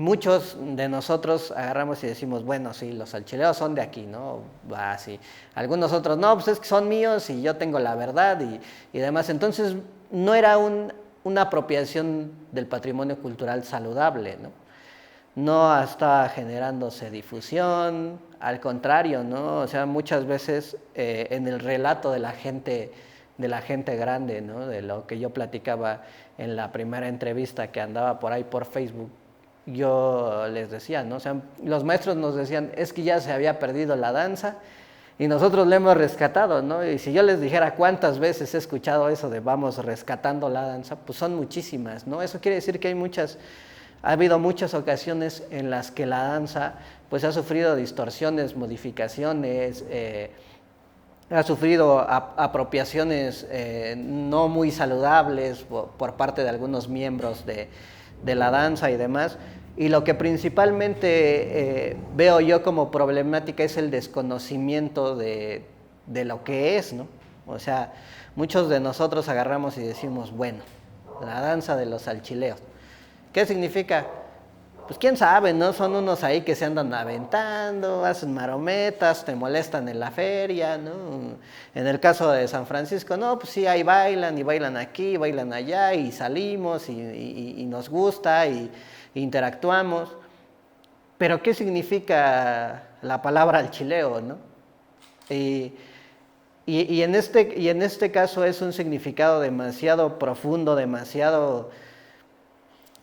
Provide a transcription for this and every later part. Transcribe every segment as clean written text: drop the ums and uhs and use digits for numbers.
muchos de nosotros agarramos y decimos, bueno, sí, los salchileos son de aquí, ¿no? Va así. Algunos otros, no, pues es que son míos y yo tengo la verdad y demás. Entonces, no era una apropiación del patrimonio cultural saludable, ¿no? No estaba generándose difusión, al contrario, ¿no? O sea, muchas veces en el relato de la gente grande, ¿no? De lo que yo platicaba en la primera entrevista que andaba por ahí por Facebook, yo les decía, ¿no? O sea, los maestros nos decían, es que ya se había perdido la danza y nosotros la hemos rescatado, ¿no? Y si yo les dijera cuántas veces he escuchado eso de vamos rescatando la danza, pues son muchísimas, ¿no? Eso quiere decir que ha habido muchas ocasiones en las que la danza pues ha sufrido distorsiones, modificaciones, ha sufrido apropiaciones no muy saludables por parte de algunos miembros de la danza y demás. Y lo que principalmente veo yo como problemática es el desconocimiento de lo que es, ¿no? O sea, muchos de nosotros agarramos y decimos, bueno, la danza de los salchileos. ¿Qué significa? Pues quién sabe, ¿no? Son unos ahí que se andan aventando, hacen marometas, te molestan en la feria, ¿no? En el caso de San Francisco, no, pues sí, ahí bailan y bailan aquí, bailan allá y salimos y nos gusta y interactuamos. Pero ¿qué significa la palabra alchileo, no? Y en este caso es un significado demasiado profundo, demasiado,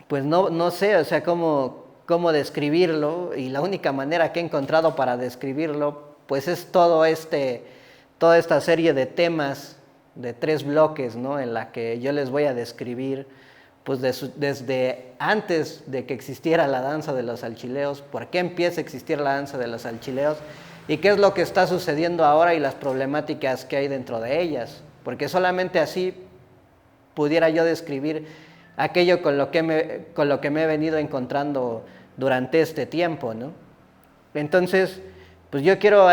pues no sé, o sea, cómo describirlo, y la única manera que he encontrado para describirlo, pues es toda esta serie de temas de 3 bloques, ¿no? En la que yo les voy a describir, pues desde antes de que existiera la danza de los salchileos, por qué empieza a existir la danza de los salchileos, y qué es lo que está sucediendo ahora y las problemáticas que hay dentro de ellas, porque solamente así pudiera yo describir aquello con lo que me he venido encontrando durante este tiempo, ¿no? Entonces, pues yo quiero,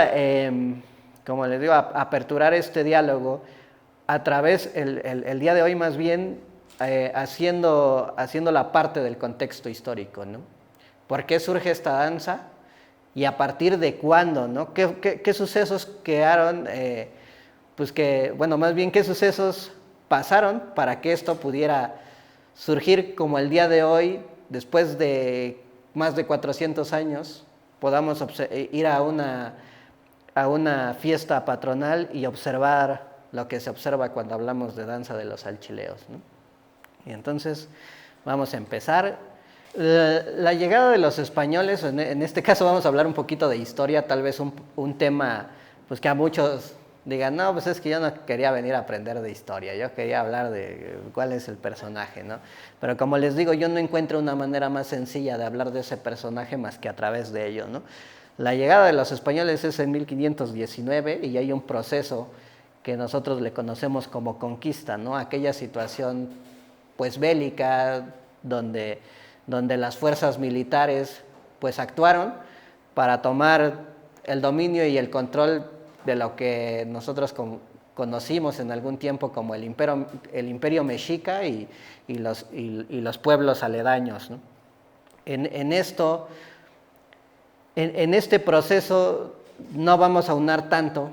como les digo, aperturar este diálogo a través, el día de hoy más bien, haciendo la parte del contexto histórico, ¿no? ¿Por qué surge esta danza? Y a partir de cuándo, ¿no? ¿Qué sucesos quedaron, pues bueno, más bien qué sucesos pasaron para que esto pudiera surgir como el día de hoy, después de más de 400 años, podamos ir a una fiesta patronal y observar lo que se observa cuando hablamos de danza de los salchileos, ¿no? Y entonces vamos a empezar. La llegada de los españoles, en este caso vamos a hablar un poquito de historia, tal vez un tema pues que a muchos digan, no, pues es que yo no quería venir a aprender de historia, yo quería hablar de cuál es el personaje, ¿no? Pero como les digo, yo no encuentro una manera más sencilla de hablar de ese personaje más que a través de ello, ¿no? La llegada de los españoles es en 1519 y hay un proceso que nosotros le conocemos como conquista, ¿no? Aquella situación pues bélica donde las fuerzas militares pues actuaron para tomar el dominio y el control de lo que nosotros conocimos en algún tiempo como el imperio mexica y los pueblos aledaños, ¿no? En este proceso no vamos a aunar tanto,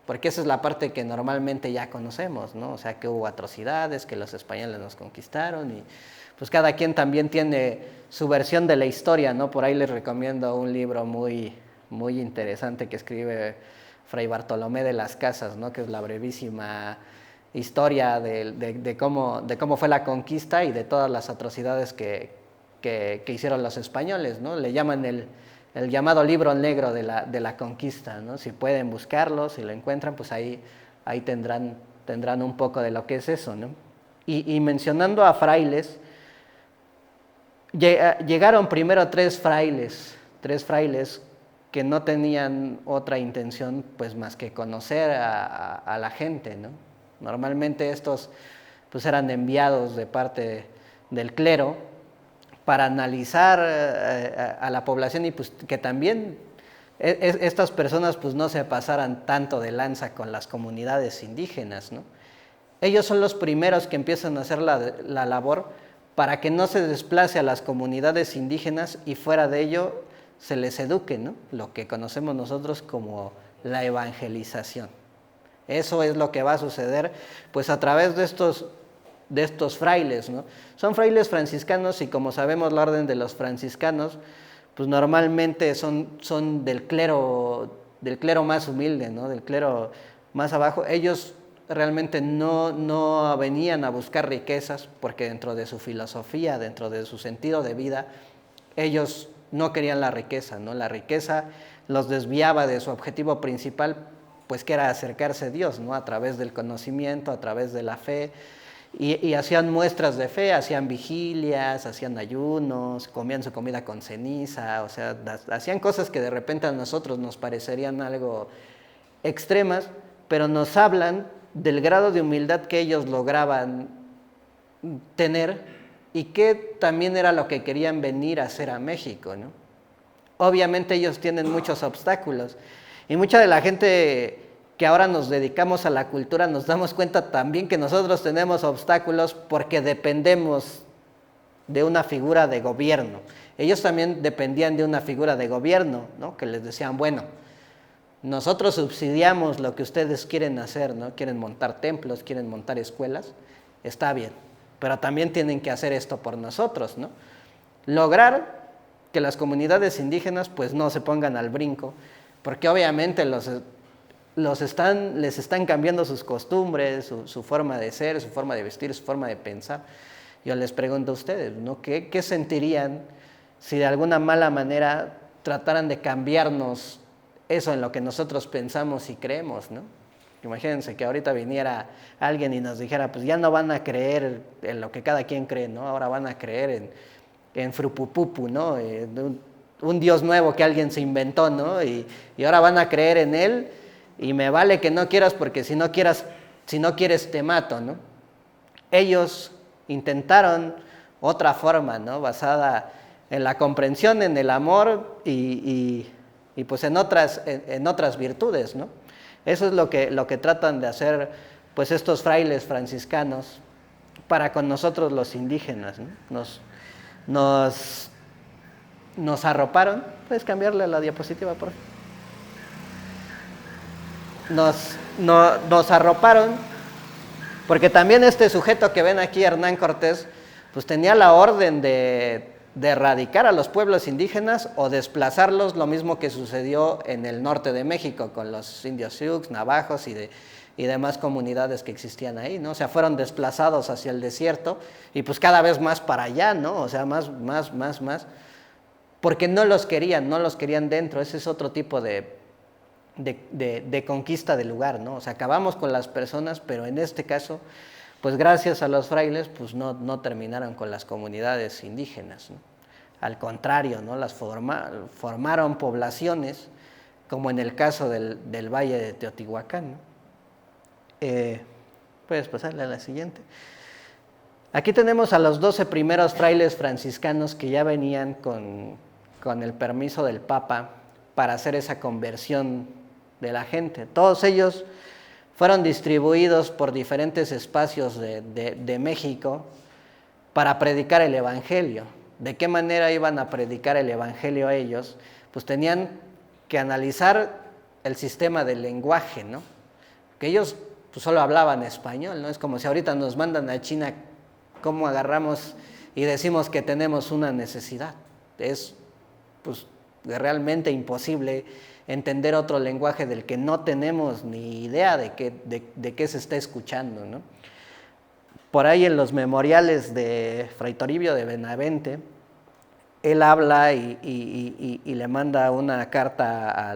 porque esa es la parte que normalmente ya conocemos, ¿no? O sea, que hubo atrocidades, que los españoles nos conquistaron y pues cada quien también tiene su versión de la historia, ¿no? Por ahí les recomiendo un libro muy, muy interesante que escribe Fray Bartolomé de las Casas, ¿no? Que es la brevísima historia de cómo fue la conquista y de todas las atrocidades que hicieron los españoles, ¿no? Le llaman el llamado libro negro de la conquista, ¿no? Si pueden buscarlo, si lo encuentran, pues ahí tendrán un poco de lo que es eso, ¿no? Y mencionando a frailes, llegaron primero tres frailes que no tenían otra intención pues más que conocer a la gente, ¿no? Normalmente estos pues eran enviados de parte del clero para analizar a la población y pues que también estas personas pues no se pasaran tanto de lanza con las comunidades indígenas, ¿no? Ellos son los primeros que empiezan a hacer la labor para que no se desplace a las comunidades indígenas y fuera de ello se les eduque, ¿no? Lo que conocemos nosotros como la evangelización. Eso es lo que va a suceder pues a través de estos frailes, ¿no? Son frailes franciscanos y como sabemos la orden de los franciscanos pues normalmente son del clero más humilde, ¿no? Del clero más abajo. Ellos realmente no venían a buscar riquezas porque dentro de su filosofía, dentro de su sentido de vida, ellos no querían la riqueza, ¿no? La riqueza los desviaba de su objetivo principal, pues que era acercarse a Dios, ¿no? A través del conocimiento, a través de la fe, y hacían muestras de fe, hacían vigilias, hacían ayunos, comían su comida con ceniza, o sea, hacían cosas que de repente a nosotros nos parecerían algo extremas, pero nos hablan del grado de humildad que ellos lograban tener y que también era lo que querían venir a hacer a México, ¿no? Obviamente ellos tienen muchos obstáculos y mucha de la gente que ahora nos dedicamos a la cultura nos damos cuenta también que nosotros tenemos obstáculos porque dependemos de una figura de gobierno. Ellos también dependían de una figura de gobierno, ¿no? Que les decían, bueno, nosotros subsidiamos lo que ustedes quieren hacer, ¿no? Quieren montar templos, quieren montar escuelas, está bien, pero también tienen que hacer esto por nosotros, ¿no? Lograr que las comunidades indígenas pues no se pongan al brinco, porque obviamente les están cambiando sus costumbres, su forma de ser, su forma de vestir, su forma de pensar. Yo les pregunto a ustedes, ¿no? ¿Qué sentirían si de alguna mala manera trataran de cambiarnos eso en lo que nosotros pensamos y creemos, ¿no? Imagínense que ahorita viniera alguien y nos dijera, pues ya no van a creer en lo que cada quien cree, ¿no? Ahora van a creer en Frupupupu, ¿no? Un dios nuevo que alguien se inventó, ¿no? Y ahora van a creer en él y me vale que no quieras porque si no quieres te mato, ¿no? Ellos intentaron otra forma, ¿no? Basada en la comprensión, en el amor y pues en otras virtudes, ¿no? Eso es lo que tratan de hacer pues estos frailes franciscanos para con nosotros los indígenas, ¿no? Nos arroparon. ¿Puedes cambiarle la diapositiva, por favor? Nos arroparon porque también este sujeto que ven aquí, Hernán Cortés, pues tenía la orden de erradicar a los pueblos indígenas o desplazarlos, lo mismo que sucedió en el norte de México con los indios Sioux, navajos y demás comunidades que existían ahí, ¿no? O sea, fueron desplazados hacia el desierto y pues cada vez más para allá, ¿no? O sea, más, porque no los querían dentro. Ese es otro tipo de conquista del lugar, ¿no? O sea, acabamos con las personas, pero en este caso, pues gracias a los frailes, pues no terminaron con las comunidades indígenas, ¿no? Al contrario, ¿no? Las formaron poblaciones, como en el caso del Valle de Teotihuacán, ¿no? Puedes pasarle a la siguiente. Aquí tenemos a los 12 primeros frailes franciscanos que ya venían con el permiso del Papa para hacer esa conversión de la gente. Todos ellos fueron distribuidos por diferentes espacios de México para predicar el Evangelio. ¿De qué manera iban a predicar el Evangelio ellos? Pues tenían que analizar el sistema del lenguaje, ¿no? Que ellos pues solo hablaban español, ¿no? Es como si ahorita nos mandan a China, ¿cómo agarramos y decimos que tenemos una necesidad? Es pues realmente imposible entender otro lenguaje del que no tenemos ni idea de qué se está escuchando, ¿no? Por ahí en los memoriales de Fray Toribio de Benavente, él habla y le manda una carta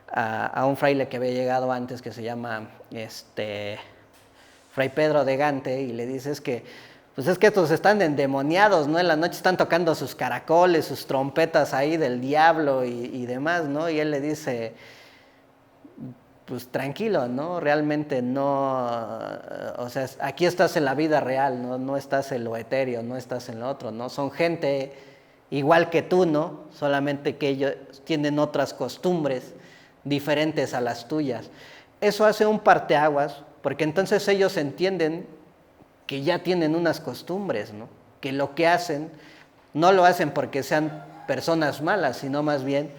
a un fraile que había llegado antes, que se llama Fray Pedro de Gante, y le dice pues es que estos están endemoniados, ¿no? En la noche están tocando sus caracoles, sus trompetas ahí del diablo y demás, ¿no? Y él le dice, pues tranquilo, ¿no? Realmente no, o sea, aquí estás en la vida real, ¿no? No estás en lo etéreo, no estás en lo otro, ¿no? Son gente igual que tú, ¿no? Solamente que ellos tienen otras costumbres diferentes a las tuyas. Eso hace un parteaguas, porque entonces ellos entienden que ya tienen unas costumbres, ¿no? que lo que hacen no lo hacen porque sean personas malas, sino más bien,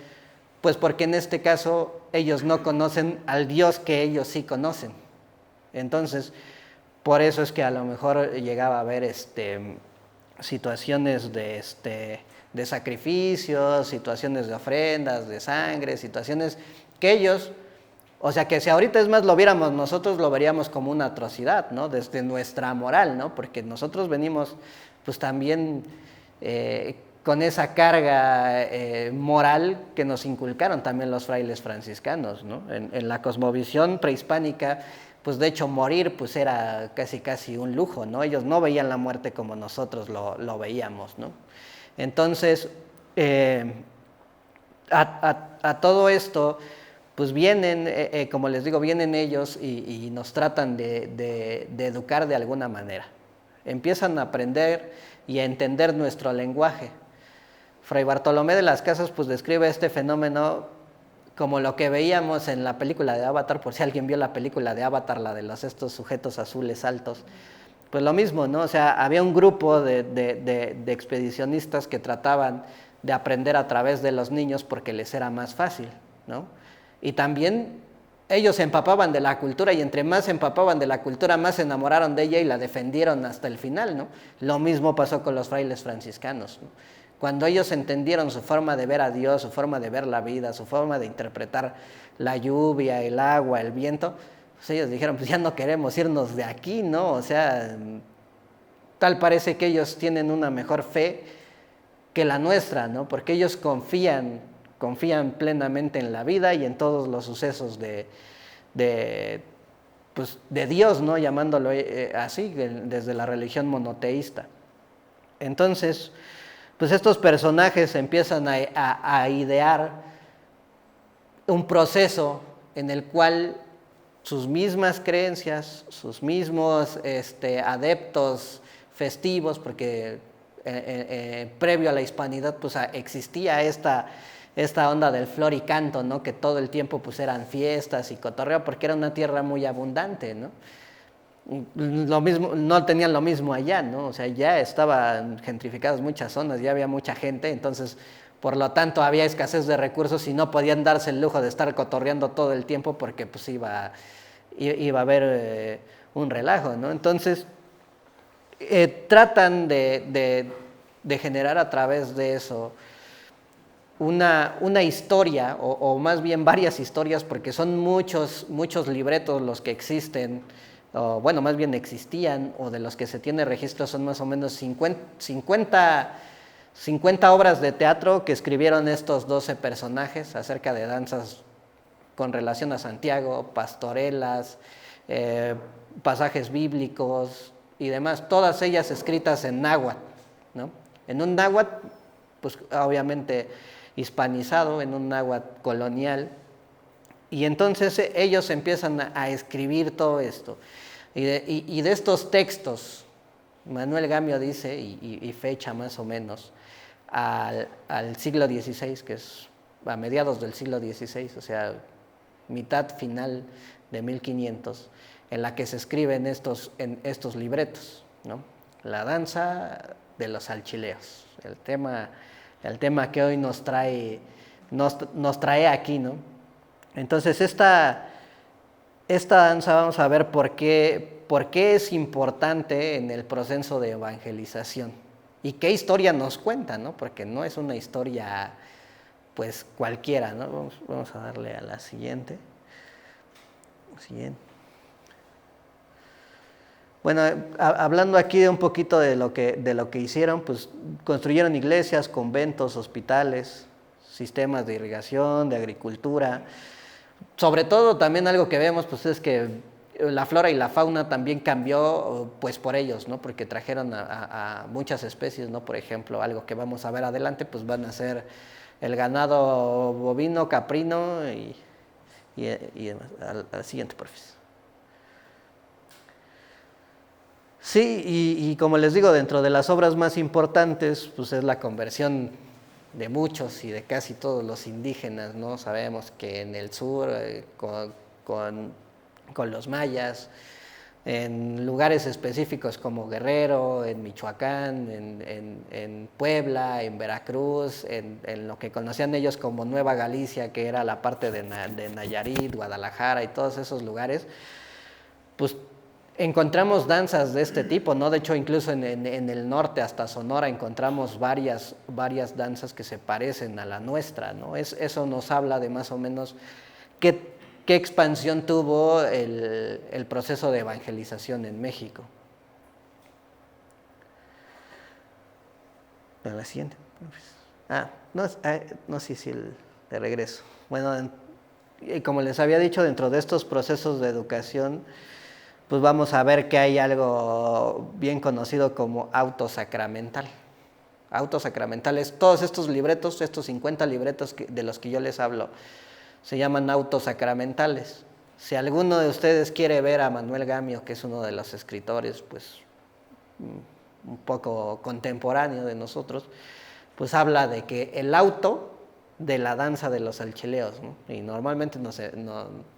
pues porque en este caso ellos no conocen al Dios que ellos sí conocen. Entonces, por eso es que a lo mejor llegaba a haber situaciones de sacrificios, situaciones de ofrendas, de sangre, situaciones que ellos, o sea, que si ahorita es más lo viéramos nosotros, lo veríamos como una atrocidad, ¿no? Desde nuestra moral, ¿no? Porque nosotros venimos, pues también con esa carga moral que nos inculcaron también los frailes franciscanos, ¿no? En la cosmovisión prehispánica, pues de hecho morir pues era casi un lujo, ¿no? Ellos no veían la muerte como nosotros lo veíamos, ¿no? Entonces, a todo esto, pues vienen, como les digo, vienen ellos y nos tratan de educar de alguna manera. Empiezan a aprender y a entender nuestro lenguaje. Fray Bartolomé de las Casas pues describe este fenómeno como lo que veíamos en la película de Avatar, por si alguien vio la película de Avatar, la de estos sujetos azules altos. Pues lo mismo, ¿no? O sea, había un grupo de expedicionistas que trataban de aprender a través de los niños porque les era más fácil, ¿no? Y también ellos se empapaban de la cultura y entre más se empapaban de la cultura, más se enamoraron de ella y la defendieron hasta el final, ¿no? Lo mismo pasó con los frailes franciscanos, ¿no? Cuando ellos entendieron su forma de ver a Dios, su forma de ver la vida, su forma de interpretar la lluvia, el agua, el viento, pues ellos dijeron, pues ya no queremos irnos de aquí, ¿no? O sea, tal parece que ellos tienen una mejor fe que la nuestra, ¿no? Porque ellos confían plenamente en la vida y en todos los sucesos pues, de Dios, ¿no? Llamándolo así, desde la religión monoteísta. Entonces, pues estos personajes empiezan a idear un proceso en el cual sus mismas creencias, sus mismos adeptos festivos, porque previo a la hispanidad pues existía esta onda del flor y canto, ¿no? Que todo el tiempo pues eran fiestas y cotorreo porque era una tierra muy abundante, ¿no? Lo mismo, no tenían lo mismo allá, ¿no? O sea, ya estaban gentrificadas muchas zonas, ya había mucha gente, entonces, por lo tanto, había escasez de recursos y no podían darse el lujo de estar cotorreando todo el tiempo porque pues iba a haber un relajo, ¿no? Entonces, tratan de generar a través de eso una historia, o más bien varias historias, porque son muchos libretos los que existen, o bueno, más bien existían, o de los que se tiene registro son más o menos 50 obras de teatro que escribieron estos 12 personajes acerca de danzas con relación a Santiago, pastorelas, pasajes bíblicos y demás, todas ellas escritas en náhuatl, ¿no? En un náhuatl, pues obviamente hispanizado, en un náhuatl colonial. Y entonces ellos empiezan a escribir todo esto. Y de estos textos, Manuel Gamio dice, y fecha más o menos, al siglo XVI, que es a mediados del siglo XVI, o sea, mitad final de 1500, en la que se escriben en estos libretos, ¿no? La danza de los alchileos, el tema que hoy nos trae aquí, ¿no? Entonces esta danza vamos a ver por qué es importante en el proceso de evangelización y qué historia nos cuenta, ¿no? Porque no es una historia pues cualquiera, ¿no? Vamos a darle a la siguiente. Bueno, hablando aquí de un poquito de lo que hicieron, pues construyeron iglesias, conventos, hospitales, sistemas de irrigación, de agricultura. Sobre todo también algo que vemos pues es que la flora y la fauna también cambió pues por ellos, ¿no? Porque trajeron a muchas especies, ¿no? Por ejemplo, algo que vamos a ver adelante pues van a ser el ganado bovino, caprino y demás. Al siguiente, por favor. Sí, y como les digo, dentro de las obras más importantes, pues es la conversión de muchos y de casi todos los indígenas, ¿no? Sabemos que en el sur, con los mayas, en lugares específicos como Guerrero, en Michoacán, en Puebla, en Veracruz, en lo que conocían ellos como Nueva Galicia, que era la parte de Nayarit, Guadalajara y todos esos lugares, pues encontramos danzas de este tipo, ¿no? De hecho, incluso en el norte, hasta Sonora, encontramos varias danzas que se parecen a la nuestra, ¿no? Eso nos habla de más o menos qué expansión tuvo el proceso de evangelización en México. A la siguiente. No sé si el de regreso. Bueno, como les había dicho, dentro de estos procesos de educación, pues vamos a ver que hay algo bien conocido como autosacramental. Autosacramental es todos estos libretos, estos 50 libretos de los que yo les hablo, se llaman autosacramentales. Si alguno de ustedes quiere ver a Manuel Gamio, que es uno de los escritores, pues un poco contemporáneo de nosotros, pues habla de que el auto de la danza de los alchileos, ¿no? Y normalmente no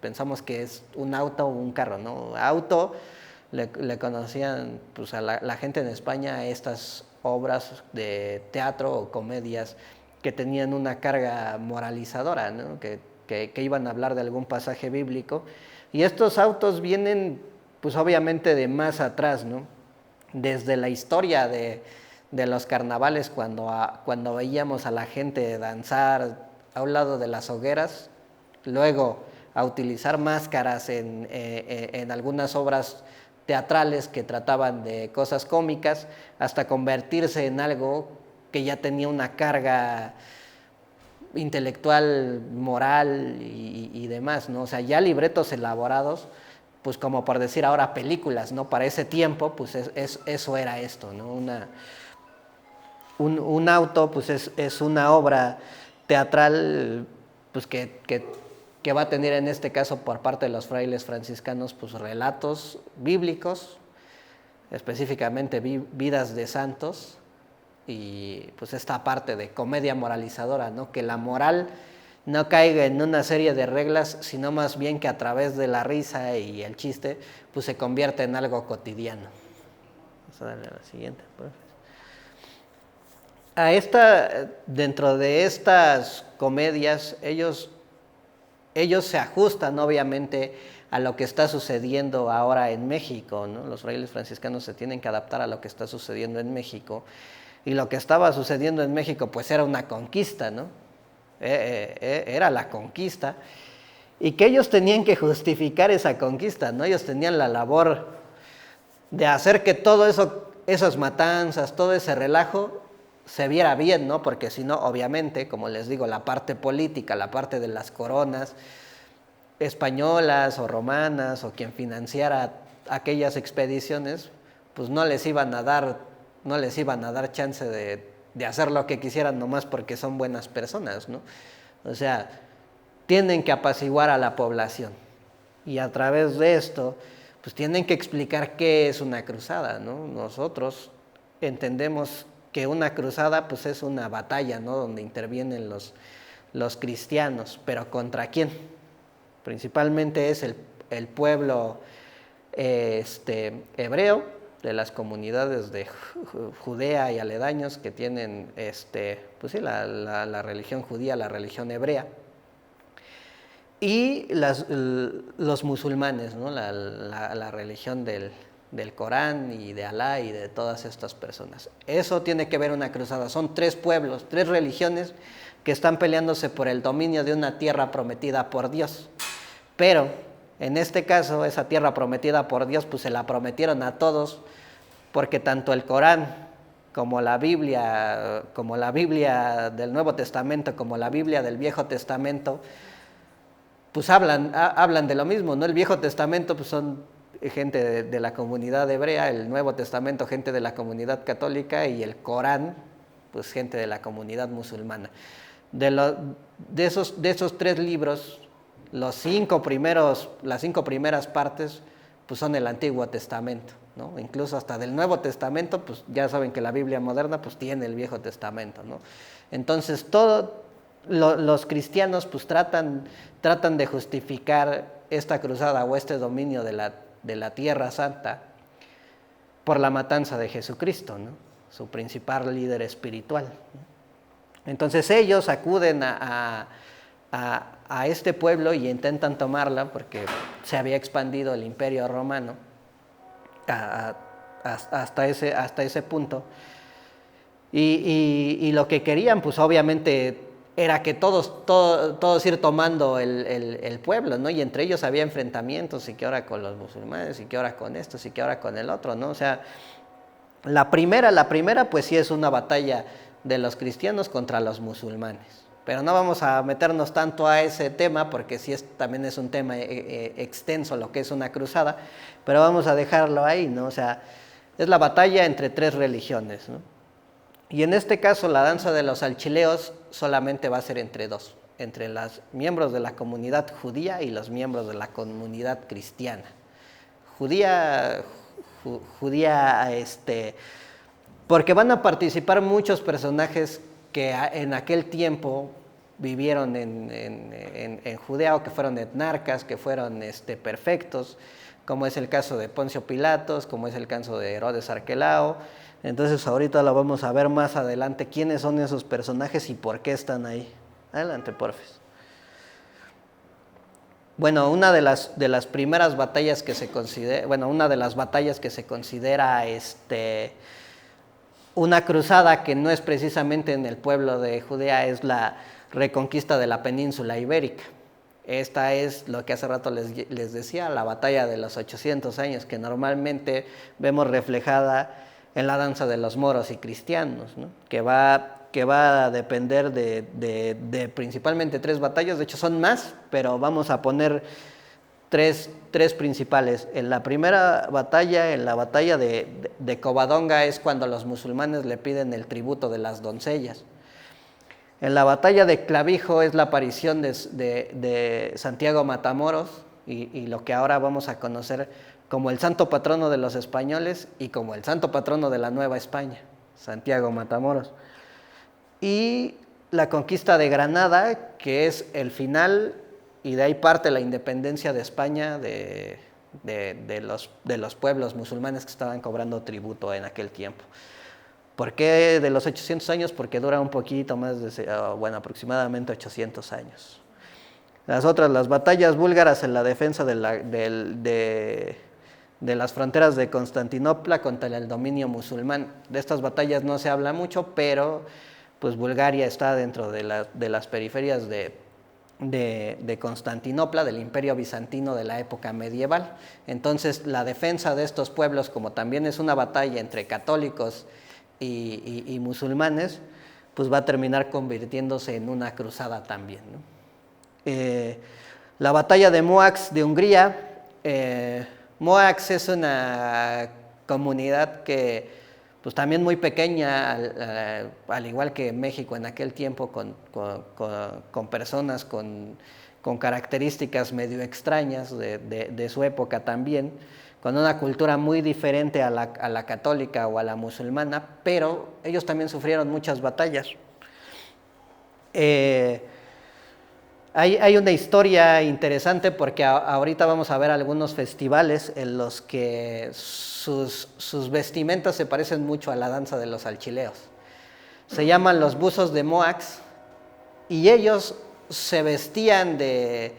pensamos que es un auto o un carro, ¿no? Auto le conocían pues, a la gente en España a estas obras de teatro o comedias que tenían una carga moralizadora, ¿no? que iban a hablar de algún pasaje bíblico. Y estos autos vienen, pues obviamente de más atrás, ¿no? Desde la historia de los carnavales, cuando veíamos a la gente danzar a un lado de las hogueras, luego a utilizar máscaras en algunas obras teatrales que trataban de cosas cómicas, hasta convertirse en algo que ya tenía una carga intelectual, moral y demás, ¿no? O sea, ya libretos elaborados, pues como por decir ahora películas, ¿no? Para ese tiempo, pues eso era esto, ¿no? Un auto, pues es una obra teatral, pues que va a tener en este caso por parte de los frailes franciscanos, pues relatos bíblicos, específicamente vidas de santos, y pues esta parte de comedia moralizadora, ¿no? Que la moral no caiga en una serie de reglas, sino más bien que a través de la risa y el chiste, pues se convierte en algo cotidiano. Vamos a darle a la siguiente, dentro de estas comedias, ellos se ajustan obviamente a lo que está sucediendo ahora en México, ¿no? Los frailes franciscanos se tienen que adaptar a lo que está sucediendo en México. Y lo que estaba sucediendo en México, pues era una conquista, ¿no? Era la conquista. Y que ellos tenían que justificar esa conquista, ¿no? Ellos tenían la labor de hacer que todo eso, esas matanzas, todo ese relajo, se viera bien, ¿no? Porque si no, obviamente, como les digo, la parte política, la parte de las coronas españolas o romanas, o quien financiara aquellas expediciones, pues no les iban a dar chance de hacer lo que quisieran nomás porque son buenas personas, ¿no? O sea, tienen que apaciguar a la población. Y a través de esto, pues tienen que explicar qué es una cruzada, ¿no? Nosotros entendemos que una cruzada, pues es una batalla, ¿no? Donde intervienen los cristianos, pero ¿contra quién? Principalmente es el pueblo hebreo, de las comunidades de Judea y aledaños que tienen pues sí, la religión judía, la religión hebrea, y los musulmanes, ¿no? la religión del Corán y de Alá y de todas estas personas. Eso tiene que ver una cruzada. Son 3 pueblos, 3 religiones que están peleándose por el dominio de una tierra prometida por Dios. Pero en este caso, esa tierra prometida por Dios, pues se la prometieron a todos, porque tanto el Corán como la Biblia del Nuevo Testamento, como la Biblia del Viejo Testamento, pues hablan de lo mismo, ¿no? El Viejo Testamento pues son gente de la comunidad hebrea, el Nuevo Testamento gente de la comunidad católica, y el Corán pues gente de la comunidad musulmana. De esos 3 libros, las 5 primeras partes pues son el Antiguo Testamento, ¿no? Incluso hasta del Nuevo Testamento, pues ya saben que la Biblia moderna pues tiene el Viejo Testamento, ¿no? Entonces los cristianos pues tratan de justificar esta cruzada o este dominio de de la Tierra Santa por la matanza de Jesucristo, ¿no? Su principal líder espiritual, ¿no? Entonces ellos acuden a este pueblo y intentan tomarla porque se había expandido el Imperio Romano hasta ese punto. Y lo que querían, pues obviamente, era que todos ir tomando el pueblo, ¿no? Y entre ellos había enfrentamientos, y que ahora con los musulmanes, y que ahora con estos, y que ahora con el otro, ¿no? O sea, la primera, pues sí es una batalla de los cristianos contra los musulmanes. Pero no vamos a meternos tanto a ese tema, porque sí también es un tema extenso lo que es una cruzada, pero vamos a dejarlo ahí, ¿no? O sea, es la batalla entre tres religiones, ¿no? Y en este caso la danza de los alchileos solamente va a ser entre dos, entre los miembros de la comunidad judía y los miembros de la comunidad cristiana. Judía, porque van a participar muchos personajes que en aquel tiempo vivieron en Judea, o que fueron etnarcas, que fueron perfectos, como es el caso de Poncio Pilatos, como es el caso de Herodes Arquelao. Entonces ahorita lo vamos a ver más adelante, quiénes son esos personajes y por qué están ahí. Adelante, porfis. Bueno, una de las primeras batallas que se considera, una de las batallas que se considera una cruzada, que no es precisamente en el pueblo de Judea, es la reconquista de la península ibérica. Esta es lo que hace rato les decía, la batalla de los 800 años, que normalmente vemos reflejada en la danza de los moros y cristianos, ¿no? que va a depender de principalmente tres batallas. De hecho son más, pero vamos a poner tres principales. En la primera batalla, en la batalla de Covadonga, es cuando los musulmanes le piden el tributo de las doncellas. En la batalla de Clavijo es la aparición de Santiago Matamoros, y lo que ahora vamos a conocer como el santo patrono de los españoles y como el santo patrono de la Nueva España, Santiago Matamoros. Y la conquista de Granada, que es el final, y de ahí parte la independencia de España de los pueblos musulmanes que estaban cobrando tributo en aquel tiempo. ¿Por qué de los 800 años? Porque dura un poquito más, aproximadamente 800 años. Las batallas búlgaras en la defensa de las fronteras de Constantinopla contra el dominio musulmán. De estas batallas no se habla mucho, pero pues Bulgaria está dentro de las periferias de Constantinopla, del Imperio Bizantino de la época medieval. Entonces la defensa de estos pueblos, como también es una batalla entre católicos y musulmanes, pues va a terminar convirtiéndose en una cruzada también, ¿no? La batalla de Moax de Hungría. Moax es una comunidad que pues también muy pequeña, al igual que México en aquel tiempo, con personas con características medio extrañas de su época también, con una cultura muy diferente a la católica o a la musulmana, pero ellos también sufrieron muchas batallas. Hay una historia interesante, porque ahorita vamos a ver algunos festivales en los que sus vestimentas se parecen mucho a la danza de los alchileos. Se llaman los buzos de Moax, y ellos se vestían de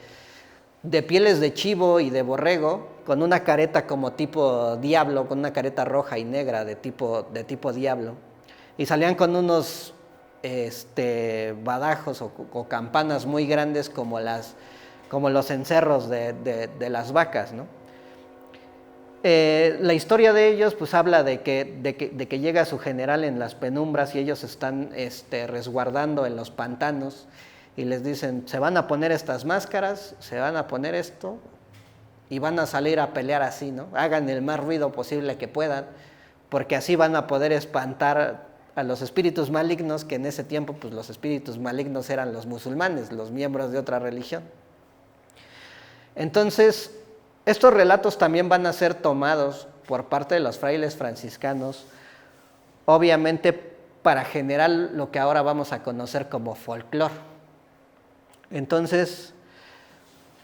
pieles de chivo y de borrego, con una careta como tipo diablo, con una careta roja y negra de tipo diablo, y salían con unos badajos o campanas muy grandes como los cencerros de las vacas, ¿no? La historia de ellos pues habla de que llega su general en las penumbras, y ellos están resguardando en los pantanos, y les dicen: se van a poner estas máscaras, se van a poner esto, y van a salir a pelear así, ¿no? Hagan el más ruido posible que puedan, porque así van a poder espantar a los espíritus malignos, que en ese tiempo pues los espíritus malignos eran los musulmanes, los miembros de otra religión. Entonces, estos relatos también van a ser tomados por parte de los frailes franciscanos, obviamente para generar lo que ahora vamos a conocer como folclore. Entonces,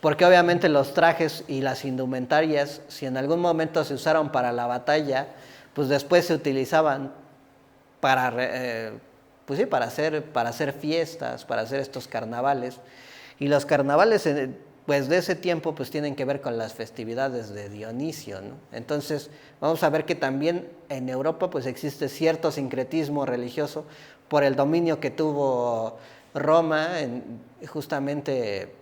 porque obviamente los trajes y las indumentarias, si en algún momento se usaron para la batalla, pues después se utilizaban para, pues sí, para hacer fiestas, para hacer estos carnavales. Y los carnavales, pues de ese tiempo, pues tienen que ver con las festividades de Dionisio, ¿no? Entonces, vamos a ver que también en Europa, pues existe cierto sincretismo religioso por el dominio que tuvo Roma, justamente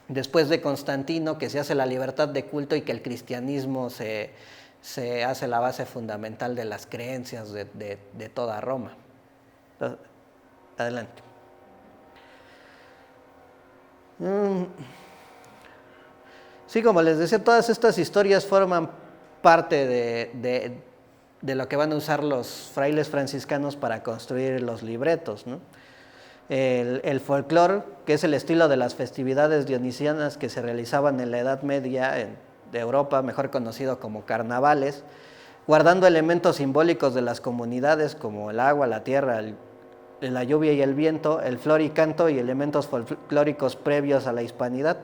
después de Constantino, que se hace la libertad de culto y que el cristianismo se hace la base fundamental de las creencias de toda Roma. Adelante. Sí, como les decía, todas estas historias forman parte de lo que van a usar los frailes franciscanos para construir los libretos, ¿no? El folclore, que es el estilo de las festividades dionisianas que se realizaban en la Edad Media de Europa, mejor conocido como carnavales, guardando elementos simbólicos de las comunidades como el agua, la tierra, la lluvia y el viento, el flor y canto y elementos folclóricos previos a la hispanidad,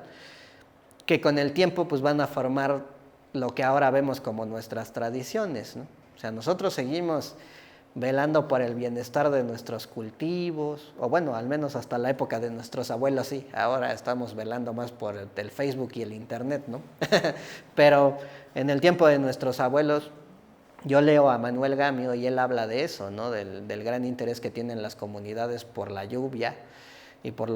que con el tiempo pues van a formar lo que ahora vemos como nuestras tradiciones, ¿no? O sea, nosotros seguimos velando por el bienestar de nuestros cultivos, o bueno, al menos hasta la época de nuestros abuelos sí, ahora estamos velando más por el Facebook y el internet, ¿no? Pero en el tiempo de nuestros abuelos, yo leo a Manuel Gamio y él habla de eso, ¿no? Del gran interés que tienen las comunidades por la lluvia y por,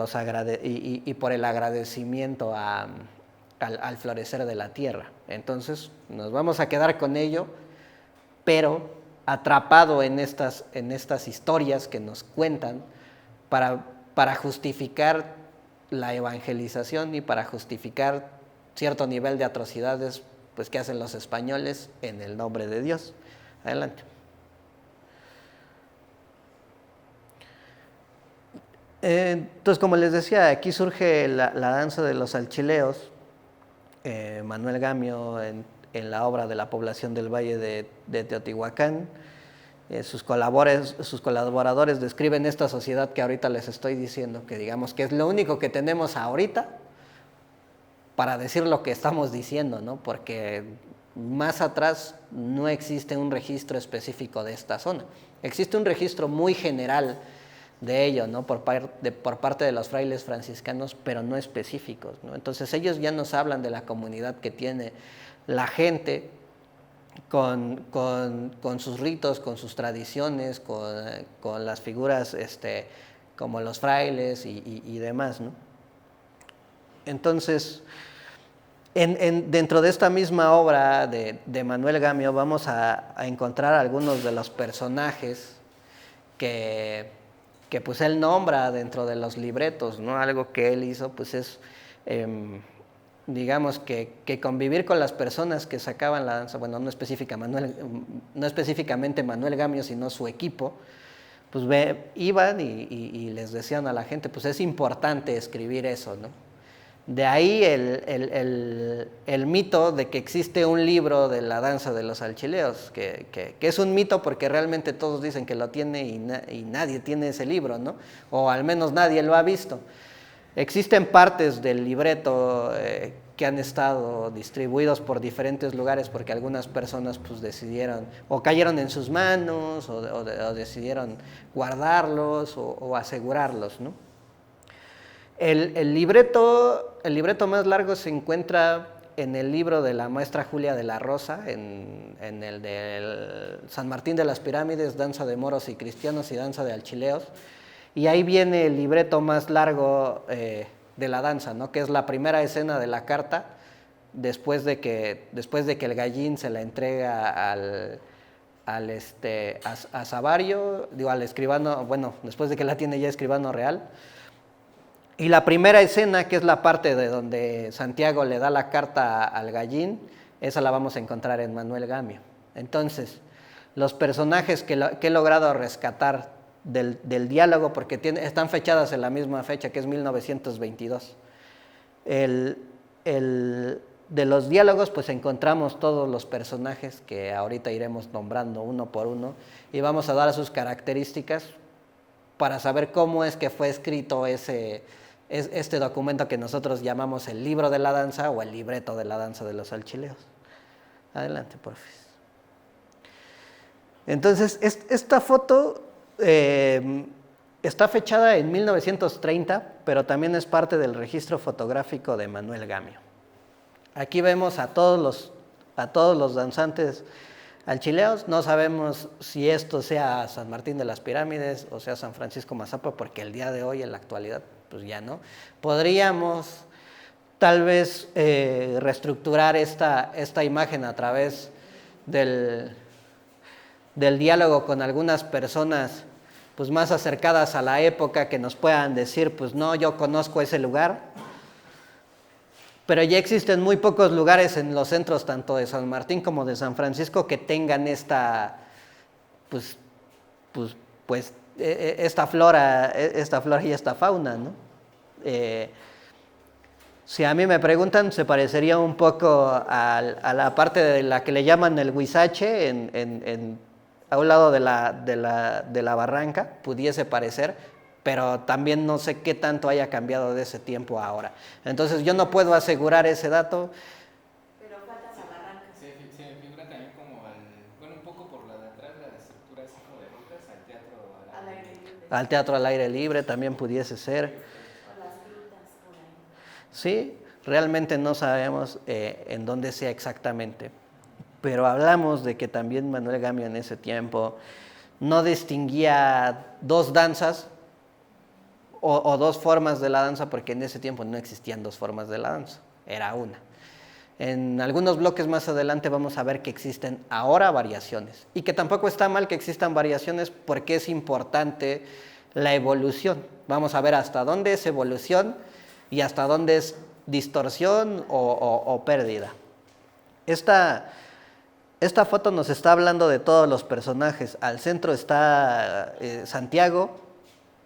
y por el agradecimiento al florecer de la tierra. Entonces nos vamos a quedar con ello, pero atrapado en estas historias que nos cuentan para justificar la evangelización y para justificar cierto nivel de atrocidades pues, que hacen los españoles en el nombre de Dios. Adelante. Entonces, como les decía, aquí surge la danza de los alchileos. Manuel Gamio en la obra de la población del Valle de Teotihuacán. Sus colaboradores describen esta sociedad que ahorita les estoy diciendo, que digamos que es lo único que tenemos ahorita para decir lo que estamos diciendo, ¿no? Porque más atrás no existe un registro específico de esta zona. Existe un registro muy general de ello, ¿no? por parte de los frailes franciscanos, pero no específicos, ¿no? Entonces ellos ya nos hablan de la comunidad que tiene la gente con sus ritos, con sus tradiciones, con las figuras como los frailes y demás, ¿no? Entonces, dentro de esta misma obra de Manuel Gamio vamos a encontrar algunos de los personajes que pues él nombra dentro de los libretos, ¿no? Algo que él hizo pues es, digamos que convivir con las personas que sacaban la danza, bueno, no específicamente Manuel Gamio, sino su equipo, pues iban y les decían a la gente, pues es importante escribir eso, ¿no? De ahí el mito de que existe un libro de la danza de los alchileos, que es un mito porque realmente todos dicen que lo tiene y nadie tiene ese libro, ¿no? O al menos nadie lo ha visto. Existen partes del libreto que han estado distribuidos por diferentes lugares porque algunas personas pues decidieron o cayeron en sus manos o decidieron guardarlos o asegurarlos, ¿no? El libreto más largo se encuentra en el libro de la maestra Julia de la Rosa, en el de San Martín de las Pirámides, Danza de Moros y Cristianos y Danza de Alchileos. Y ahí viene el libreto más largo de la danza, ¿no? Que es la primera escena de la carta, después de que el Gallín se la entrega a Savario, digo, al escribano, bueno, después de que la tiene ya escribano real. Y la primera escena, que es la parte de donde Santiago le da la carta al Gallín, esa la vamos a encontrar en Manuel Gamio. Entonces, los personajes que he logrado rescatar del diálogo, porque están fechadas en la misma fecha, que es 1922. De los diálogos, pues encontramos todos los personajes que ahorita iremos nombrando uno por uno y vamos a dar sus características para saber cómo es que fue escrito ese es este documento que nosotros llamamos el libro de la danza o el libreto de la danza de los alchileos. Adelante, porfis. Entonces, esta foto está fechada en 1930, pero también es parte del registro fotográfico de Manuel Gamio. Aquí vemos a todos los danzantes alchileos. No sabemos si esto sea San Martín de las Pirámides o sea San Francisco Mazapa, porque el día de hoy, en la actualidad, pues ya no. Podríamos tal vez reestructurar esta imagen a través del diálogo con algunas personas pues más acercadas a la época, que nos puedan decir, pues no, yo conozco ese lugar. Pero ya existen muy pocos lugares en los centros, tanto de San Martín como de San Francisco, que tengan esta flora y esta fauna, ¿no? Si a mí me preguntan, se parecería un poco a la parte de la que le llaman el Huizache, a un lado de la barranca, pudiese parecer, pero también no sé qué tanto haya cambiado de ese tiempo a ahora. Entonces yo no puedo asegurar ese dato. Pero falta la barranca. Se me figura también como un poco por la de atrás, la estructura así como de rocas, al teatro al aire libre. Al teatro al aire libre también pudiese ser. O las grutas por ahí. Sí, realmente no sabemos en dónde sea exactamente. Pero hablamos de que también Manuel Gamio en ese tiempo no distinguía dos danzas o dos formas de la danza, porque en ese tiempo no existían dos formas de la danza, era una. En algunos bloques más adelante vamos a ver que existen ahora variaciones, y que tampoco está mal que existan variaciones, porque es importante la evolución. Vamos a ver hasta dónde es evolución y hasta dónde es distorsión o pérdida. Esta foto nos está hablando de todos los personajes. Al centro está Santiago,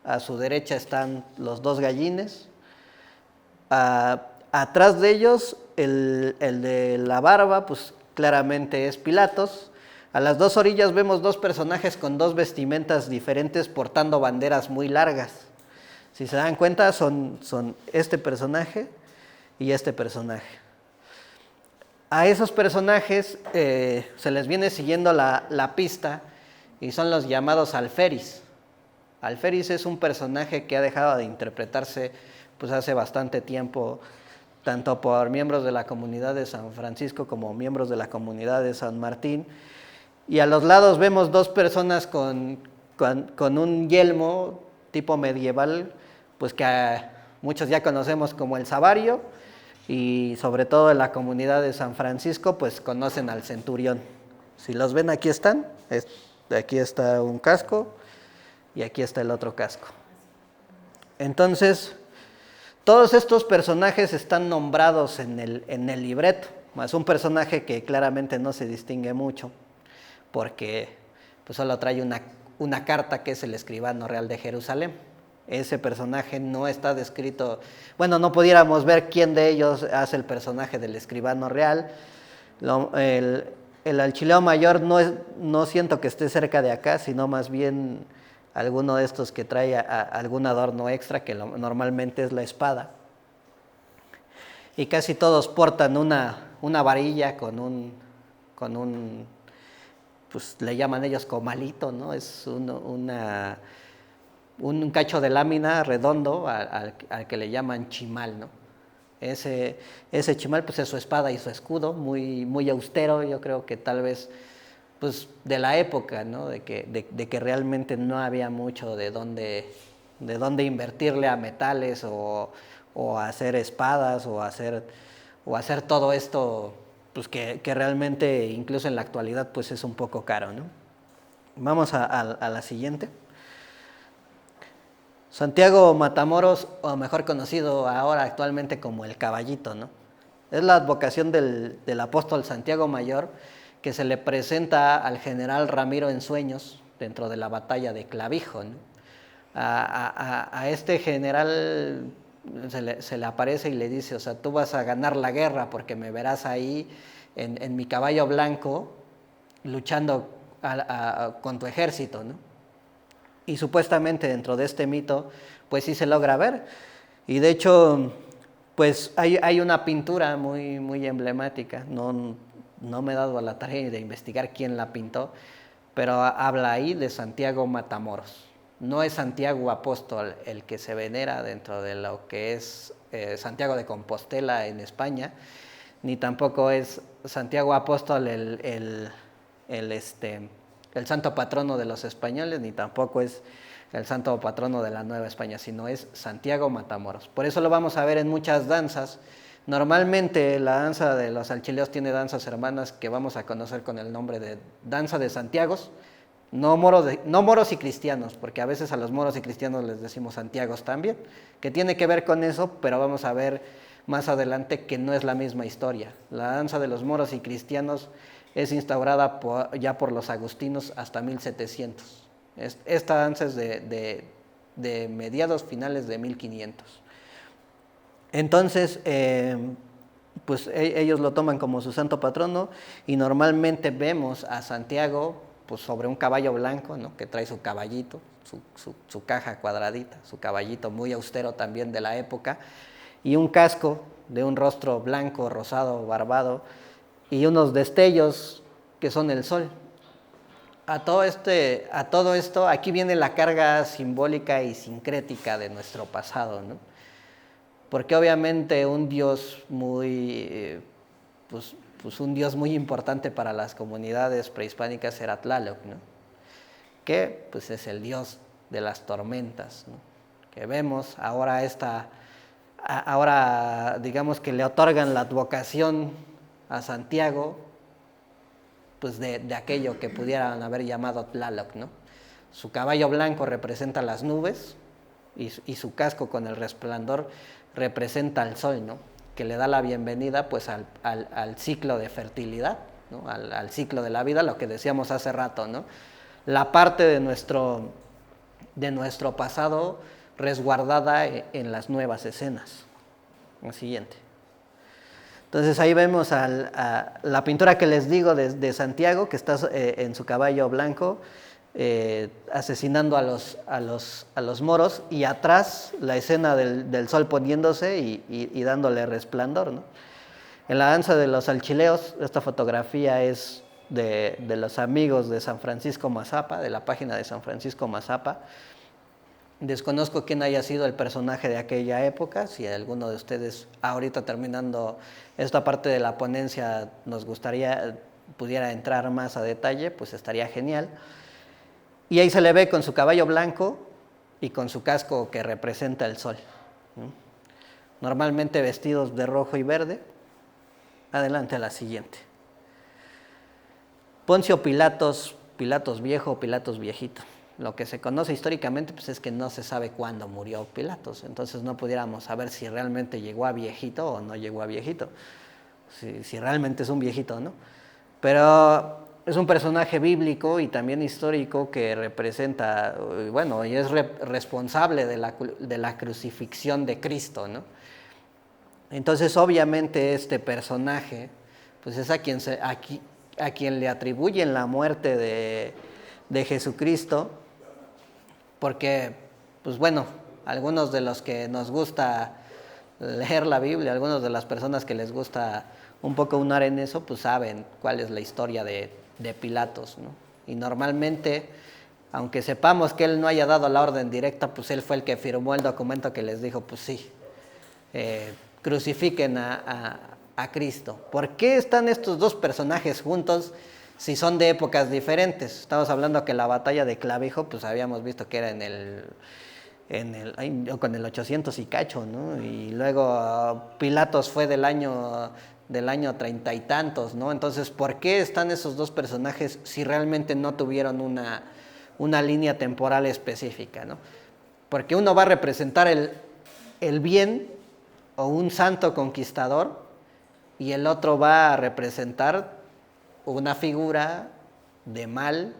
a su derecha están los dos gallines, atrás de ellos el de la barba, pues claramente es Pilatos. A las dos orillas vemos dos personajes con dos vestimentas diferentes portando banderas muy largas. Si se dan cuenta, son este personaje y este personaje. A esos personajes se les viene siguiendo la pista, y son los llamados alferis. Alferis es un personaje que ha dejado de interpretarse pues hace bastante tiempo, tanto por miembros de la comunidad de San Francisco como miembros de la comunidad de San Martín. Y a los lados vemos dos personas con un yelmo tipo medieval, pues que muchos ya conocemos como el Sabario, y sobre todo en la comunidad de San Francisco pues conocen al centurión. Si los ven, aquí están, aquí está un casco y aquí está el otro casco. Entonces, todos estos personajes están nombrados en el libreto, más un personaje que claramente no se distingue mucho, porque pues solo trae una carta, que es el escribano real de Jerusalén. Ese personaje no está descrito, bueno, no pudiéramos ver quién de ellos hace el personaje del escribano real. El alchileo mayor no siento que esté cerca de acá, sino más bien alguno de estos que trae algún adorno extra, que normalmente es la espada. Y casi todos portan una varilla con un pues le llaman ellos comalito, ¿no? Es un cacho de lámina redondo al que le llaman chimal, ¿no? Ese chimal pues es su espada y su escudo, muy, muy austero. Yo creo que tal vez pues de la época, ¿no? De que realmente no había mucho de dónde invertirle a metales o a hacer espadas o hacer todo esto, pues que realmente incluso en la actualidad pues es un poco caro, ¿no? Vamos a la siguiente. Santiago Matamoros, o mejor conocido ahora actualmente como el Caballito, ¿no? Es la advocación del apóstol Santiago Mayor, que se le presenta al general Ramiro en sueños dentro de la batalla de Clavijo, ¿no? A este general se le aparece y le dice, o sea, tú vas a ganar la guerra porque me verás ahí en mi caballo blanco luchando con tu ejército, ¿no? Y supuestamente dentro de este mito, pues sí se logra ver. Y de hecho, pues hay una pintura muy, muy emblemática, no me he dado a la tarea de investigar quién la pintó, pero habla ahí de Santiago Matamoros. No es Santiago Apóstol el que se venera dentro de lo que es Santiago de Compostela en España, ni tampoco es Santiago Apóstol el santo patrono de los españoles, ni tampoco es el santo patrono de la Nueva España, sino es Santiago Matamoros. Por eso lo vamos a ver en muchas danzas. Normalmente la danza de los alchileos tiene danzas hermanas que vamos a conocer con el nombre de danza de Santiagos, no moros y cristianos, porque a veces a los moros y cristianos les decimos Santiagos también, que tiene que ver con eso, pero vamos a ver más adelante que no es la misma historia. La danza de los moros y cristianos es instaurada ya por los agustinos hasta 1700. Esta danza es de mediados finales de 1500. Entonces, pues ellos lo toman como su santo patrono y normalmente vemos a Santiago pues, sobre un caballo blanco, ¿no? Que trae su caballito, su caja cuadradita, su caballito muy austero también de la época, y un casco de un rostro blanco, rosado, barbado, y unos destellos que son el sol. A todo esto, aquí viene la carga simbólica y sincrética de nuestro pasado, ¿no? Porque obviamente un Dios un Dios muy importante para las comunidades prehispánicas era Tlaloc, ¿no? Que pues es el Dios de las tormentas, ¿no? Que vemos ahora digamos que le otorgan la advocación a Santiago, pues de aquello que pudieran haber llamado Tlaloc, ¿no? Su caballo blanco representa las nubes y su casco con el resplandor representa al sol, ¿no? Que le da la bienvenida pues al ciclo de fertilidad, ¿no? Al ciclo de la vida, lo que decíamos hace rato, ¿no? La parte de nuestro pasado resguardada en las nuevas escenas. El siguiente. Entonces ahí vemos a la pintura que les digo de Santiago, que está en su caballo blanco, asesinando a los moros, y atrás la escena del sol poniéndose y dándole resplandor, ¿no? En la danza de los alchileos, esta fotografía es de los amigos de San Francisco Mazapa, de la página de San Francisco Mazapa. Desconozco quién haya sido el personaje de aquella época. Si alguno de ustedes, ahorita terminando esta parte de la ponencia, nos gustaría pudiera entrar más a detalle, pues estaría genial. Y ahí se le ve con su caballo blanco y con su casco que representa el sol, ¿no? Normalmente vestidos de rojo y verde. Adelante a la siguiente. Poncio Pilatos viejo, Pilatos viejito. Lo que se conoce históricamente pues es que no se sabe cuándo murió Pilatos, entonces no pudiéramos saber si realmente llegó a viejito o no llegó a viejito, si realmente es un viejito, ¿no? Pero es un personaje bíblico y también histórico que representa, bueno, y es responsable de la crucifixión de Cristo, ¿no? Entonces obviamente este personaje pues es a quien le atribuyen la muerte de Jesucristo, porque, pues bueno, algunos de los que nos gusta leer la Biblia, algunas de las personas que les gusta un poco unar en eso, pues saben cuál es la historia de Pilatos, ¿no? Y normalmente, aunque sepamos que él no haya dado la orden directa, pues él fue el que firmó el documento que les dijo, pues sí, crucifiquen a Cristo. ¿Por qué están estos dos personajes juntos si son de épocas diferentes? Estamos hablando que la batalla de Clavijo, pues habíamos visto que era con el 800 y cacho, ¿no? Y luego Pilatos fue del año 30 y tantos, ¿no? Entonces, ¿por qué están esos dos personajes si realmente no tuvieron una línea temporal específica, ¿no? Porque uno va a representar el bien o un santo conquistador y el otro va a representar una figura de mal